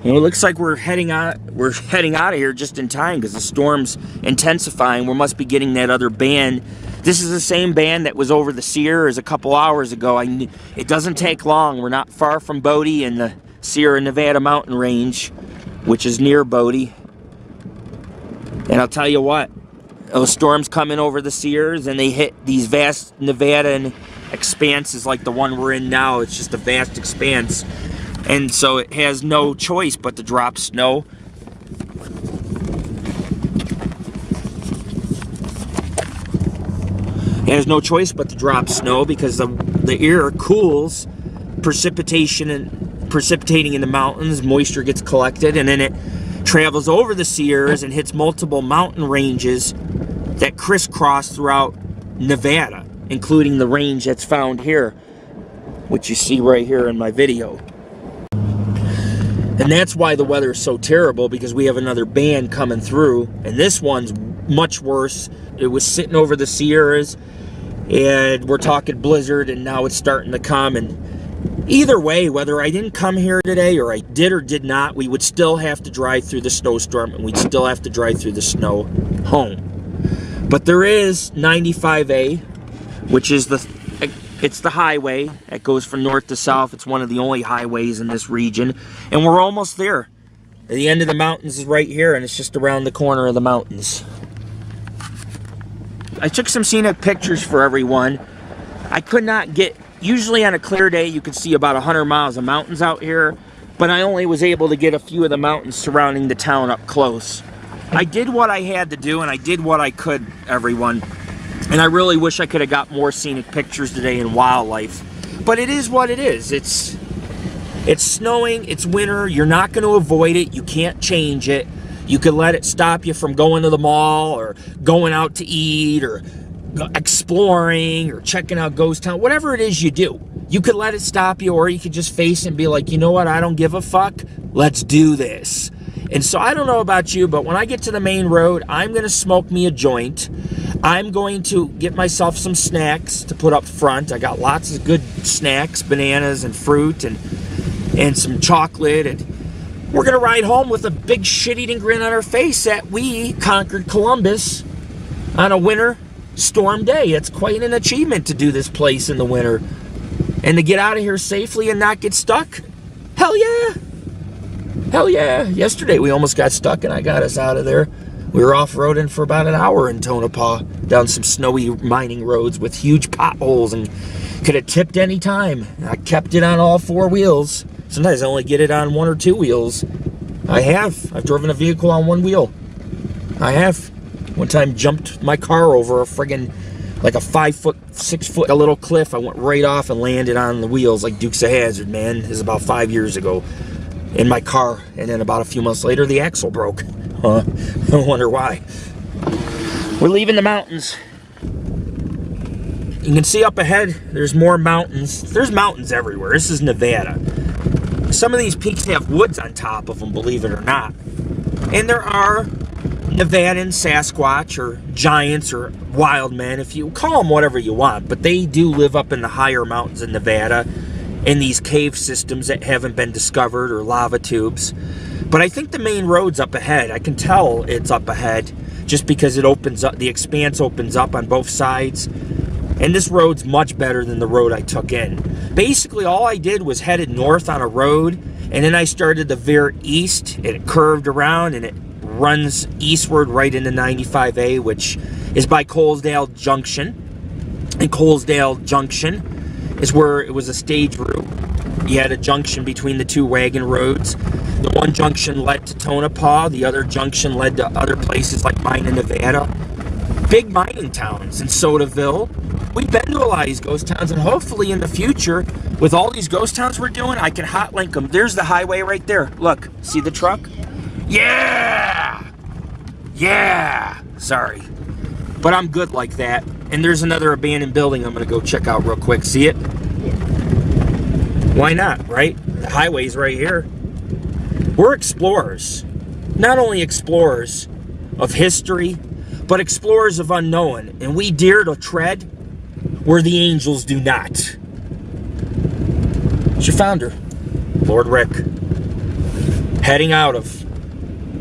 You know, it looks like we're heading out of here just in time because the storm's intensifying. We must be getting that other band. This is the same band that was over the Sierras a couple hours ago. It doesn't take long. We're not far from Bodie in the Sierra Nevada mountain range, which is near Bodie. And I'll tell you what, those storms come in over the Sierras and they hit these vast Nevadan expanses like the one we're in now. It's just a vast expanse. And so it has no choice but to drop snow. It has no choice but to drop snow because the air cools, precipitating in the mountains, moisture gets collected, and then it travels over the Sierras and hits multiple mountain ranges that crisscross throughout Nevada, including the range that's found here, which you see right here in my video. And that's why the weather is so terrible, because we have another band coming through, and this one's much worse. It was sitting over the Sierras, and we're talking blizzard, and now it's starting to come. And either way, whether I didn't come here today or I did or did not, we would still have to drive through the snowstorm, and we'd still have to drive through the snow home. But there is 95A, which is it's the highway that goes from north to south. It's one of the only highways in this region. And we're almost there. The end of the mountains is right here, and it's just around the corner of the mountains. I took some scenic pictures for everyone. I could not get, usually on a clear day you could see about 100 miles of mountains out here, but I only was able to get a few of the mountains surrounding the town up close. I did what I had to do, and I did what I could, everyone. And I really wish I could have got more scenic pictures today in wildlife. But it is what it is. It's snowing, it's winter, you're not going to avoid it, you can't change it. You could let it stop you from going to the mall or going out to eat or exploring or checking out ghost town, whatever it is you do. You could let it stop you, or you could just face it and be like, you know what, I don't give a fuck, let's do this. And so I don't know about you, but when I get to the main road, I'm going to smoke me a joint. I'm going to get myself some snacks to put up front. I got lots of good snacks, bananas and fruit and some chocolate. And we're going to ride home with a big shit-eating grin on our face that we conquered Columbus on a winter storm day. It's quite an achievement to do this place in the winter. And to get out of here safely and not get stuck. Hell yeah. Hell yeah. Yesterday we almost got stuck and I got us out of there. We were off-roading for about an hour in Tonopah down some snowy mining roads with huge potholes and could have tipped any time. I kept it on all 4 wheels. Sometimes I only get it on 1 or 2 wheels. I've driven a vehicle on 1 wheel. I have. One time jumped my car over a friggin' like a 5-foot, 6-foot, a little cliff. I went right off and landed on the wheels like Dukes of Hazzard, man. This is about 5 years ago in my car. And then about a few months later, the axle broke. I wonder why. We're leaving the mountains. You can see up ahead, there's more mountains. There's mountains everywhere. This is Nevada. Some of these peaks have woods on top of them, believe it or not. And there are Nevadan Sasquatch or giants or wild men, if you call them whatever you want, but they do live up in the higher mountains in Nevada in these cave systems that haven't been discovered, or lava tubes. But I think the main road's up ahead. I can tell it's up ahead just because it opens up, the expanse opens up on both sides. And this road's much better than the road I took in. Basically, all I did was headed north on a road, and then I started to veer east, and it curved around, and it runs eastward right into 95A, which is by Coaldale Junction. And Colesdale Junction is where it was a stage route. You had a junction between the two wagon roads. The one junction led to Tonopah. The other junction led to other places like Mina, Nevada. Big mining towns in Sodaville. We've been to a lot of these ghost towns, and hopefully in the future, with all these ghost towns we're doing, I can hot link them. There's the highway right there. Look, see the truck? Yeah! Yeah! Sorry. But I'm good like that. And there's another abandoned building I'm going to go check out real quick. See it? Why not, right? The highway's right here. We're explorers. Not only explorers of history, but explorers of unknown. And we dare to tread where the angels do not. It's your founder, Lord Rick, heading out of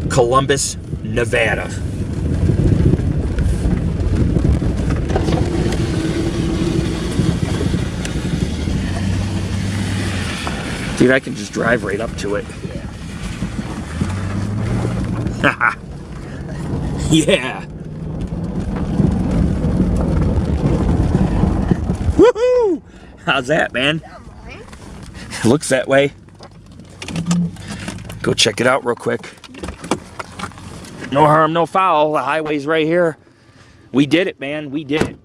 Columbus, Nevada. Dude, I can just drive right up to it. Yeah. Woohoo! How's that, man? Looks that way. Go check it out real quick. No harm, no foul. The highway's right here. We did it, man. We did it.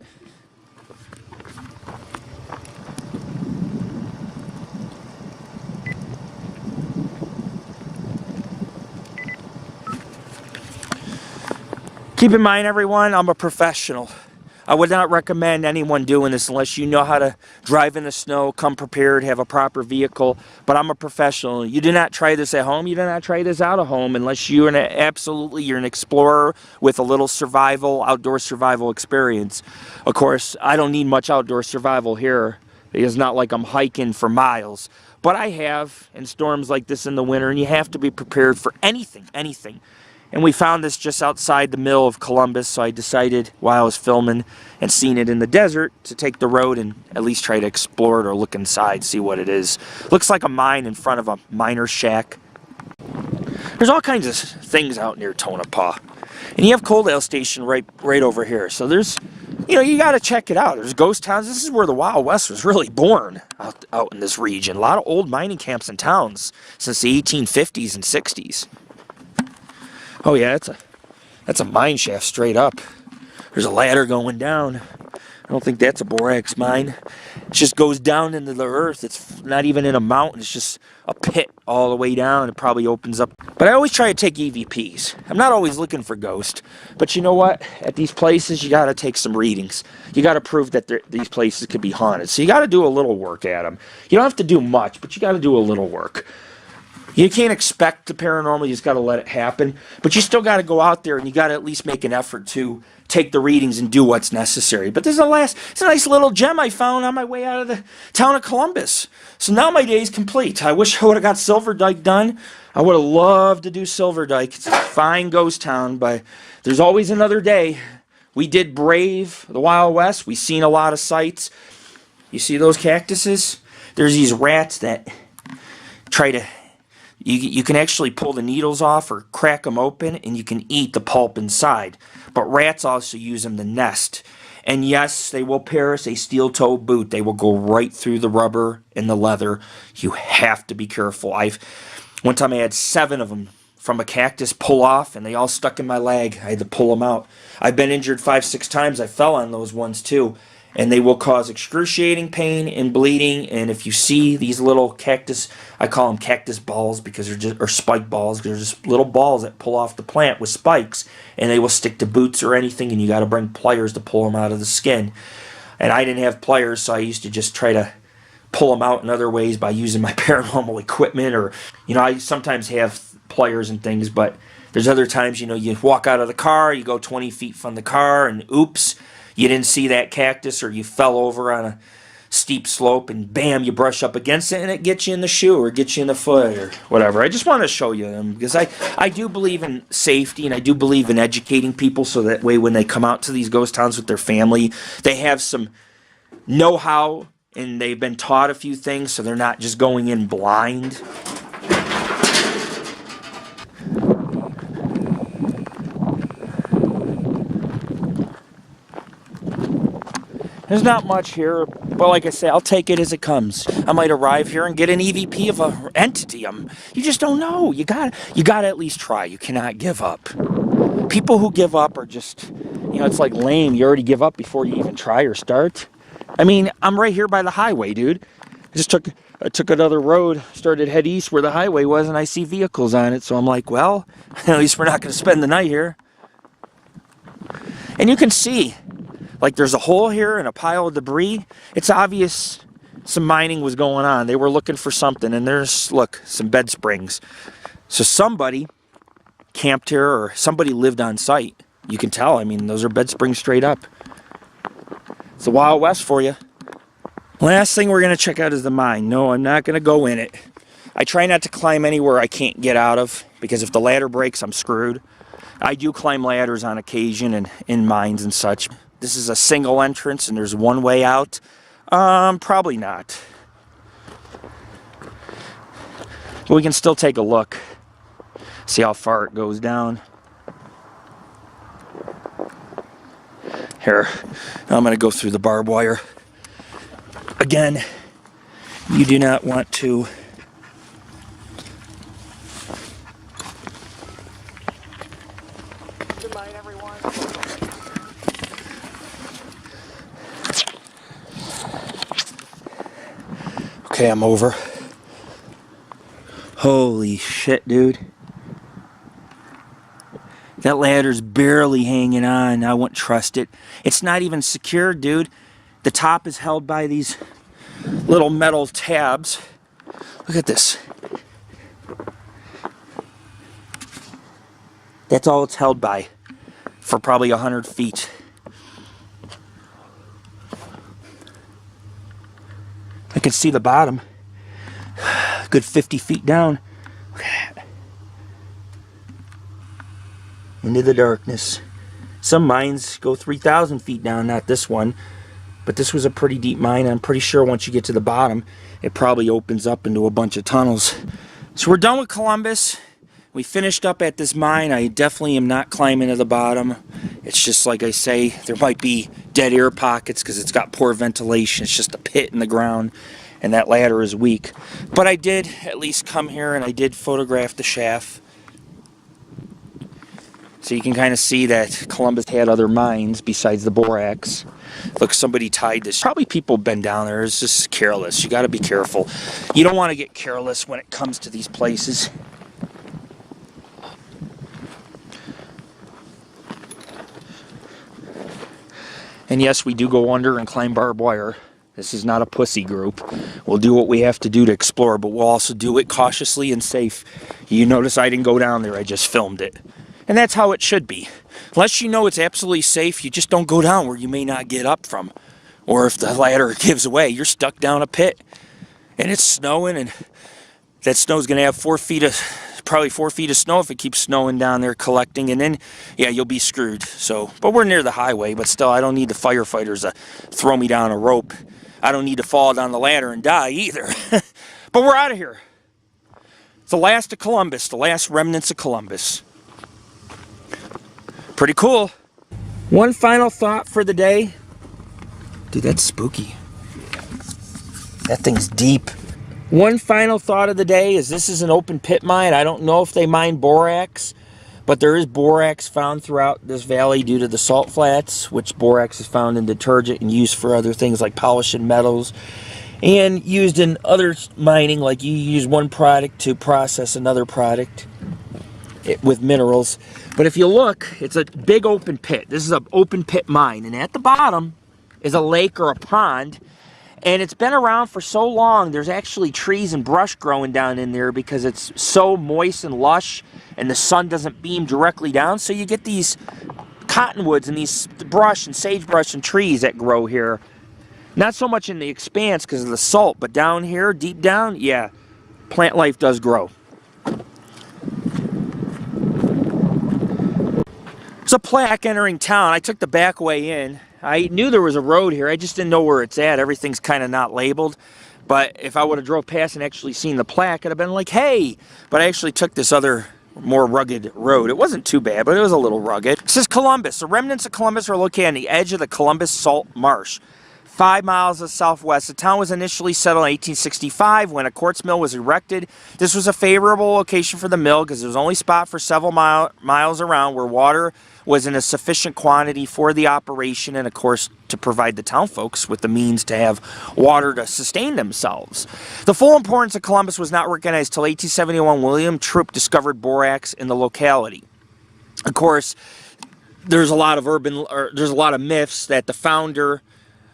Keep in mind, everyone, I'm a professional. I would not recommend anyone doing this unless you know how to drive in the snow, come prepared, have a proper vehicle. But I'm a professional. You do not try this at home. You do not try this out of home unless you're an explorer with a little outdoor survival experience. Of course, I don't need much outdoor survival here. It's not like I'm hiking for miles. But I have in storms like this in the winter, and you have to be prepared for anything. And we found this just outside the mill of Columbus, so I decided while I was filming and seeing it in the desert to take the road and at least try to explore it or look inside, see what it is. Looks like a mine in front of a miner's shack. There's all kinds of things out near Tonopah. And you have Coaldale Station right over here. So there's, you got to check it out. There's ghost towns. This is where the Wild West was really born out in this region. A lot of old mining camps and towns since the 1850s and 60s. Oh yeah, that's a mine shaft straight up. There's a ladder going down. I don't think that's a borax mine. It just goes down into the earth. It's not even in a mountain. It's just a pit all the way down. It probably opens up. But I always try to take EVPs. I'm not always looking for ghosts. But you know what? At these places, you got to take some readings. You got to prove that these places could be haunted. So you got to do a little work at them. You don't have to do much, but you got to do a little work. You can't expect the paranormal, you just got to let it happen. But you still got to go out there and you got to at least make an effort to take the readings and do what's necessary. But it's a nice little gem I found on my way out of the town of Columbus. So now my day is complete. I wish I would have got Silver Dyke done. I would have loved to do Silver Dyke. It's a fine ghost town, but there's always another day. We did brave the Wild West. We seen a lot of sights. You see those cactuses? There's these rats that try to... You can actually pull the needles off or crack them open, and you can eat the pulp inside. But rats also use them to nest. And yes, they will perish a steel-toed boot. They will go right through the rubber and the leather. You have to be careful. One time I had 7 of them from a cactus pull off, and they all stuck in my leg. I had to pull them out. I've been injured 5-6 times. I fell on those ones too. And they will cause excruciating pain and bleeding. And if you see these little cactus, I call them cactus balls because or spike balls, because they're just little balls that pull off the plant with spikes, and they will stick to boots or anything, and you got to bring pliers to pull them out of the skin. And I didn't have pliers, so I used to just try to pull them out in other ways by using my paranormal equipment, or I sometimes have pliers and things, but there's other times you walk out of the car, you go 20 feet from the car, and oops. You didn't see that cactus, or you fell over on a steep slope and bam, you brush up against it and it gets you in the shoe or gets you in the foot or whatever. I just want to show you them because I do believe in safety, and I do believe in educating people so that way when they come out to these ghost towns with their family, they have some know-how and they've been taught a few things so they're not just going in blind. There's not much here, but like I say, I'll take it as it comes. I might arrive here and get an EVP of an entity. You just don't know. You gotta at least try. You cannot give up. People who give up are just, you know, it's like lame. You already give up before you even try or start. I mean, I'm right here by the highway, dude. I took another road, started head east where the highway was, and I see vehicles on it. So I'm like, well, at least we're not going to spend the night here. And you can see, like, there's a hole here and a pile of debris. It's obvious some mining was going on. They were looking for something, and there's, look, some bed springs. So somebody camped here, or somebody lived on site. You can tell. I mean, those are bed springs straight up. It's the Wild West for you. Last thing we're going to check out is the mine. No, I'm not going to go in it. I try not to climb anywhere I can't get out of, because if the ladder breaks, I'm screwed. I do climb ladders on occasion and in mines and such. This is a single entrance and there's one way out. Probably not. But we can still take a look. See how far it goes down. Here, I'm going to go through the barbed wire. Again, you do not want to Okay, I'm over. Holy shit, dude. That ladder's barely hanging on. I wouldn't trust it. It's not even secured, dude. The top is held by these little metal tabs. Look at this. That's all it's held by for probably 100 feet. I can see the bottom. Good 50 feet down. Look at that. Into the darkness. Some mines go 3,000 feet down, not this one. But this was a pretty deep mine. I'm pretty sure once you get to the bottom, it probably opens up into a bunch of tunnels. So we're done with Columbus. We finished up at this mine. I definitely am not climbing to the bottom. It's just like I say, there might be dead air pockets because it's got poor ventilation. It's just a pit in the ground, and that ladder is weak. But I did at least come here and I did photograph the shaft. So you can kind of see that Columbus had other mines besides the borax. Look, somebody tied this. Probably people been down there. It's just careless. You got to be careful. You don't want to get careless when it comes to these places. And yes, we do go under and climb barbed wire. This is not a pussy group. We'll do what we have to do to explore, but we'll also do it cautiously and safe. You notice I didn't go down there, I just filmed it. And that's how it should be. Unless you know it's absolutely safe, you just don't go down where you may not get up from. Or if the ladder gives away, you're stuck down a pit. And it's snowing, and that snow's going to have probably 4 feet of snow if it keeps snowing down there collecting, and then yeah, you'll be screwed. So, but we're near the highway, but still I don't need the firefighters to throw me down a rope. I don't need to fall down the ladder and die either. But we're out of here. It's the last of Columbus, the last remnants of Columbus. Pretty cool. One final thought for the day. Dude, that's spooky. That thing's deep. One final thought of the day is this is an open pit mine. I don't know if they mine borax, but there is borax found throughout this valley due to the salt flats, which borax is found in detergent and used for other things like polishing metals, and used in other mining, like you use one product to process another product with minerals. But if you look, it's a big open pit. This is an open pit mine, and at the bottom is a lake or a pond. And it's been around for so long, there's actually trees and brush growing down in there because it's so moist and lush and the sun doesn't beam directly down. So you get these cottonwoods and these brush and sagebrush and trees that grow here. Not so much in the expanse because of the salt, but down here, deep down, yeah, plant life does grow. There's a plaque entering town. I took the back way in. I knew there was a road here. I just didn't know where it's at. Everything's kind of not labeled. But if I would have drove past and actually seen the plaque, I'd have been like, hey. But I actually took this other, more rugged road. It wasn't too bad, but it was a little rugged. It says Columbus. The remnants of Columbus are located on the edge of the Columbus Salt Marsh. 5 miles southwest. The town was initially settled in 1865 when a quartz mill was erected. This was a favorable location for the mill because it was the only spot for several miles around where water was in a sufficient quantity for the operation, and of course to provide the town folks with the means to have water to sustain themselves. The full importance of Columbus was not recognized until 1871. William Troup discovered borax in the locality. Of course, there's a lot of myths that the founder,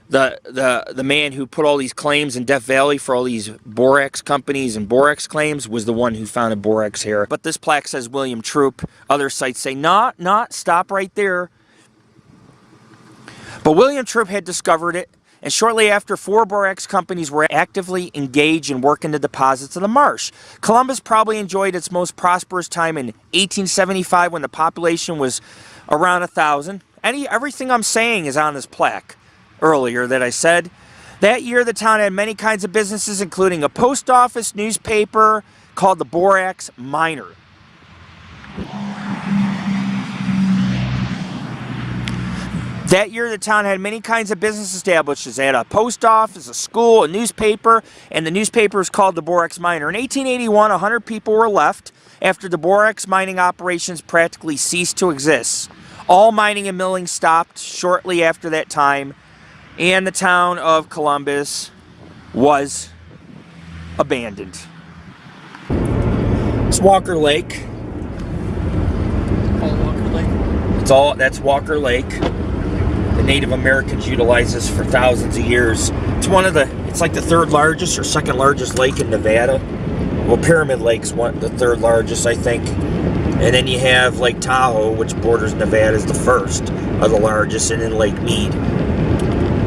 the man who put all these claims in Death Valley for all these borax companies and borax claims was the one who founded borax here. But this plaque says William Troup. Other sites say, not, stop right there. But William Troup had discovered it, and shortly after, 4 borax companies were actively engaged in working the deposits of the marsh. Columbus probably enjoyed its most prosperous time in 1875 when the population was around 1,000. Everything I'm saying is on this plaque earlier that I said. That year, the town had many kinds of businesses, including a post office, newspaper called the Borax Miner. That year, the town had many kinds of business establishments. They had a post office, a school, a newspaper, and the newspaper was called the Borax Miner. In 1881, 100 people were left after the borax mining operations practically ceased to exist. All mining and milling stopped shortly after that time, and the town of Columbus was abandoned. It's Walker Lake. All Walker Lake? That's Walker Lake. The Native Americans utilize this for thousands of years. It's like the 3rd largest or 2nd largest lake in Nevada. Well, Pyramid Lake's the 3rd largest, I think. And then you have Lake Tahoe, which borders Nevada, is the 1st of the largest, and then Lake Mead.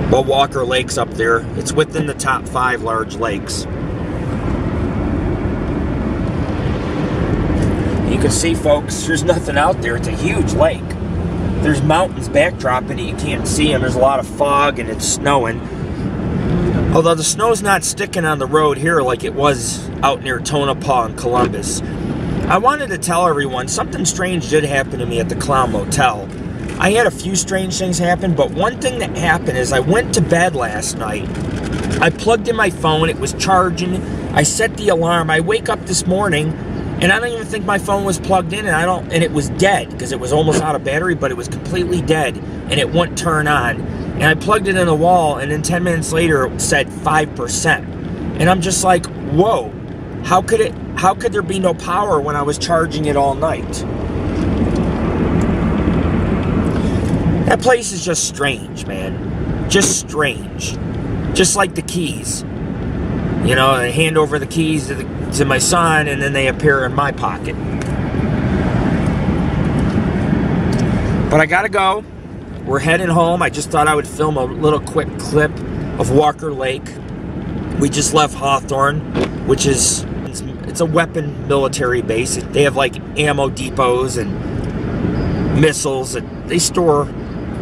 But Walker Lake's up there. It's within the top 5 large lakes. You can see, folks, there's nothing out there. It's a huge lake. There's mountains backdropping it. You can't see them. There's a lot of fog and it's snowing. Although the snow's not sticking on the road here like it was out near Tonopah and Columbus. I wanted to tell everyone something strange did happen to me at the Clown Motel. I had a few strange things happen, but one thing that happened is I went to bed last night. I plugged in my phone. It was charging. I set the alarm. I wake up this morning and I don't even think my phone was plugged in, and it was dead because it was almost out of battery, but it was completely dead and it wouldn't turn on. And I plugged it in the wall, and then 10 minutes later it said 5%. And I'm just like, whoa, how could there be no power when I was charging it all night? That place is just strange, man. Just strange. Just like the keys. You know, I hand over the keys to my son, and then they appear in my pocket. But I gotta go. We're heading home. I just thought I would film a little quick clip of Walker Lake. We just left Hawthorne, which is, it's a weapon military base. They have like ammo depots and missiles. They store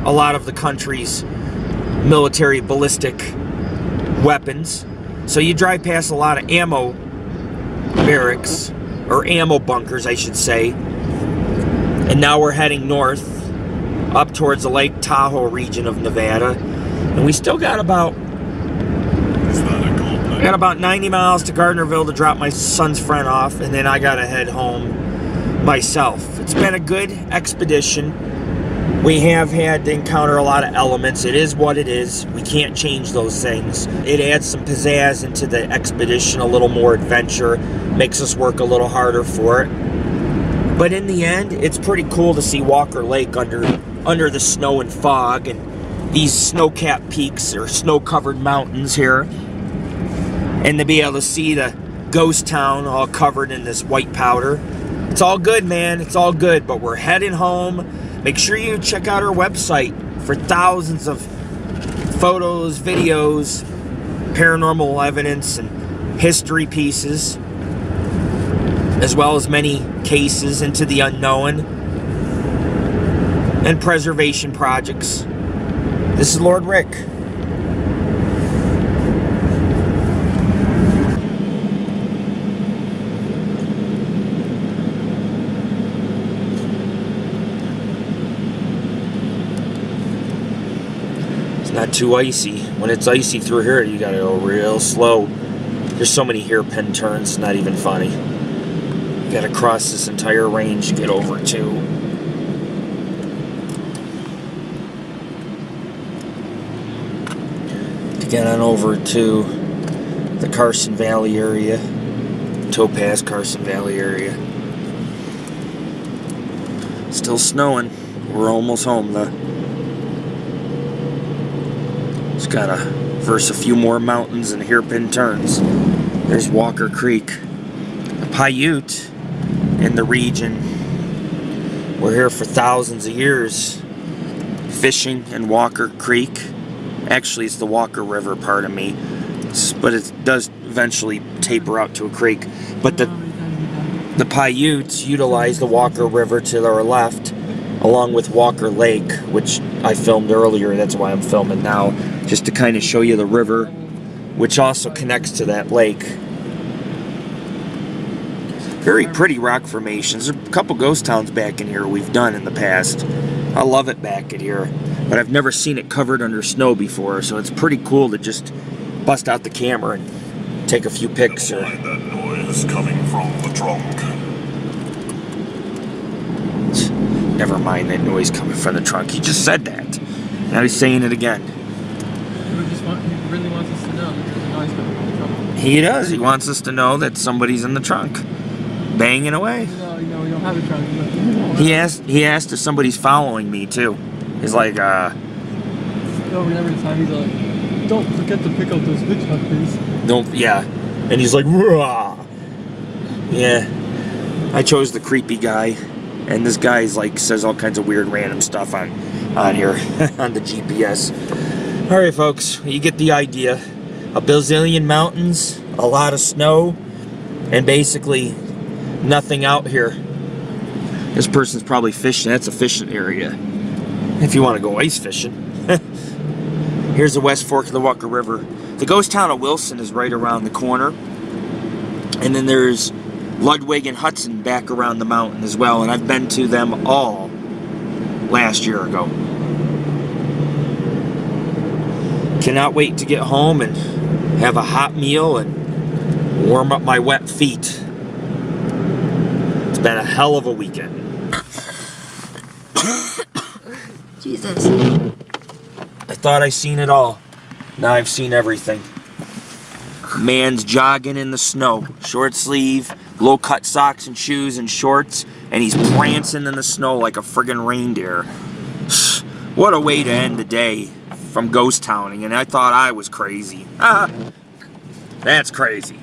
a lot of the country's military ballistic weapons. So you drive past a lot of ammo barracks, or ammo bunkers, I should say. And now we're heading north, up towards the Lake Tahoe region of Nevada. And we still got about 90 miles to Gardnerville to drop my son's friend off, and then I gotta head home myself. It's been a good expedition. We have had to encounter a lot of elements. It is what it is. We can't change those things. It adds some pizzazz into the expedition, a little more adventure, makes us work a little harder for it. But in the end, it's pretty cool to see Walker Lake under the snow and fog, and these snow-capped peaks or snow-covered mountains here, and to be able to see the ghost town all covered in this white powder. It's all good, man. It's all good, but we're heading home. Make sure you check out our website for thousands of photos, videos, paranormal evidence, and history pieces, as well as many cases into the unknown and preservation projects. This is Lord Rick. Not Not too icy. When it's icy through here, you gotta go real slow. There's so many hairpin turns, not even funny. You gotta cross this entire range to get over to. To get on over to the Carson Valley area. Topaz, Carson Valley area. Still snowing. We're almost home though. Just gotta verse a few more mountains and hairpin turns. There's Walker Creek. A Paiute in the region. We're here for thousands of years fishing in Walker Creek. Actually, it's the Walker River, pardon me. But it does eventually taper out to a creek. But the Paiutes utilize the Walker River to their left, along with Walker Lake, which I filmed earlier. That's why I'm filming now, just to kind of show you the river, which also connects to that lake. Very pretty rock formations. There's a couple ghost towns back in here we've done in the past. I love it back in here, but I've never seen it covered under snow before, so it's pretty cool to just bust out the camera and take a few pics. Or that noise coming from the trunk. Never mind that noise coming from the trunk. He just said that. Now he's saying it again. He really wants us to know that there's a noise coming from the trunk. He does. He wants us to know that somebody's in the trunk, banging away. No, we don't have a trunk. He asked if somebody's following me too. He's like, Every time he's like, don't forget to pick up those hitchhikers. Don't, yeah. And he's like, "Rah." Yeah. I chose the creepy guy, and this guy's like says all kinds of weird random stuff on here on the GPS. All right, folks, you get the idea. A bazillion mountains, a lot of snow, and basically nothing out here. This person's probably fishing. That's a fishing area. If you want to go ice fishing. Here's the West Fork of the Walker River. The ghost town of Wilson is right around the corner. And then there's Ludwig and Hudson back around the mountain as well. And I've been to them all last year ago. Cannot wait to get home and have a hot meal and warm up my wet feet. It's been a hell of a weekend. Jesus. I thought I seen it all. Now I've seen everything. Man's jogging in the snow. Short sleeve, low cut socks and shoes and shorts. And he's prancing in the snow like a friggin' reindeer. What a way to end the day from ghost towning. And I thought I was crazy. That's crazy.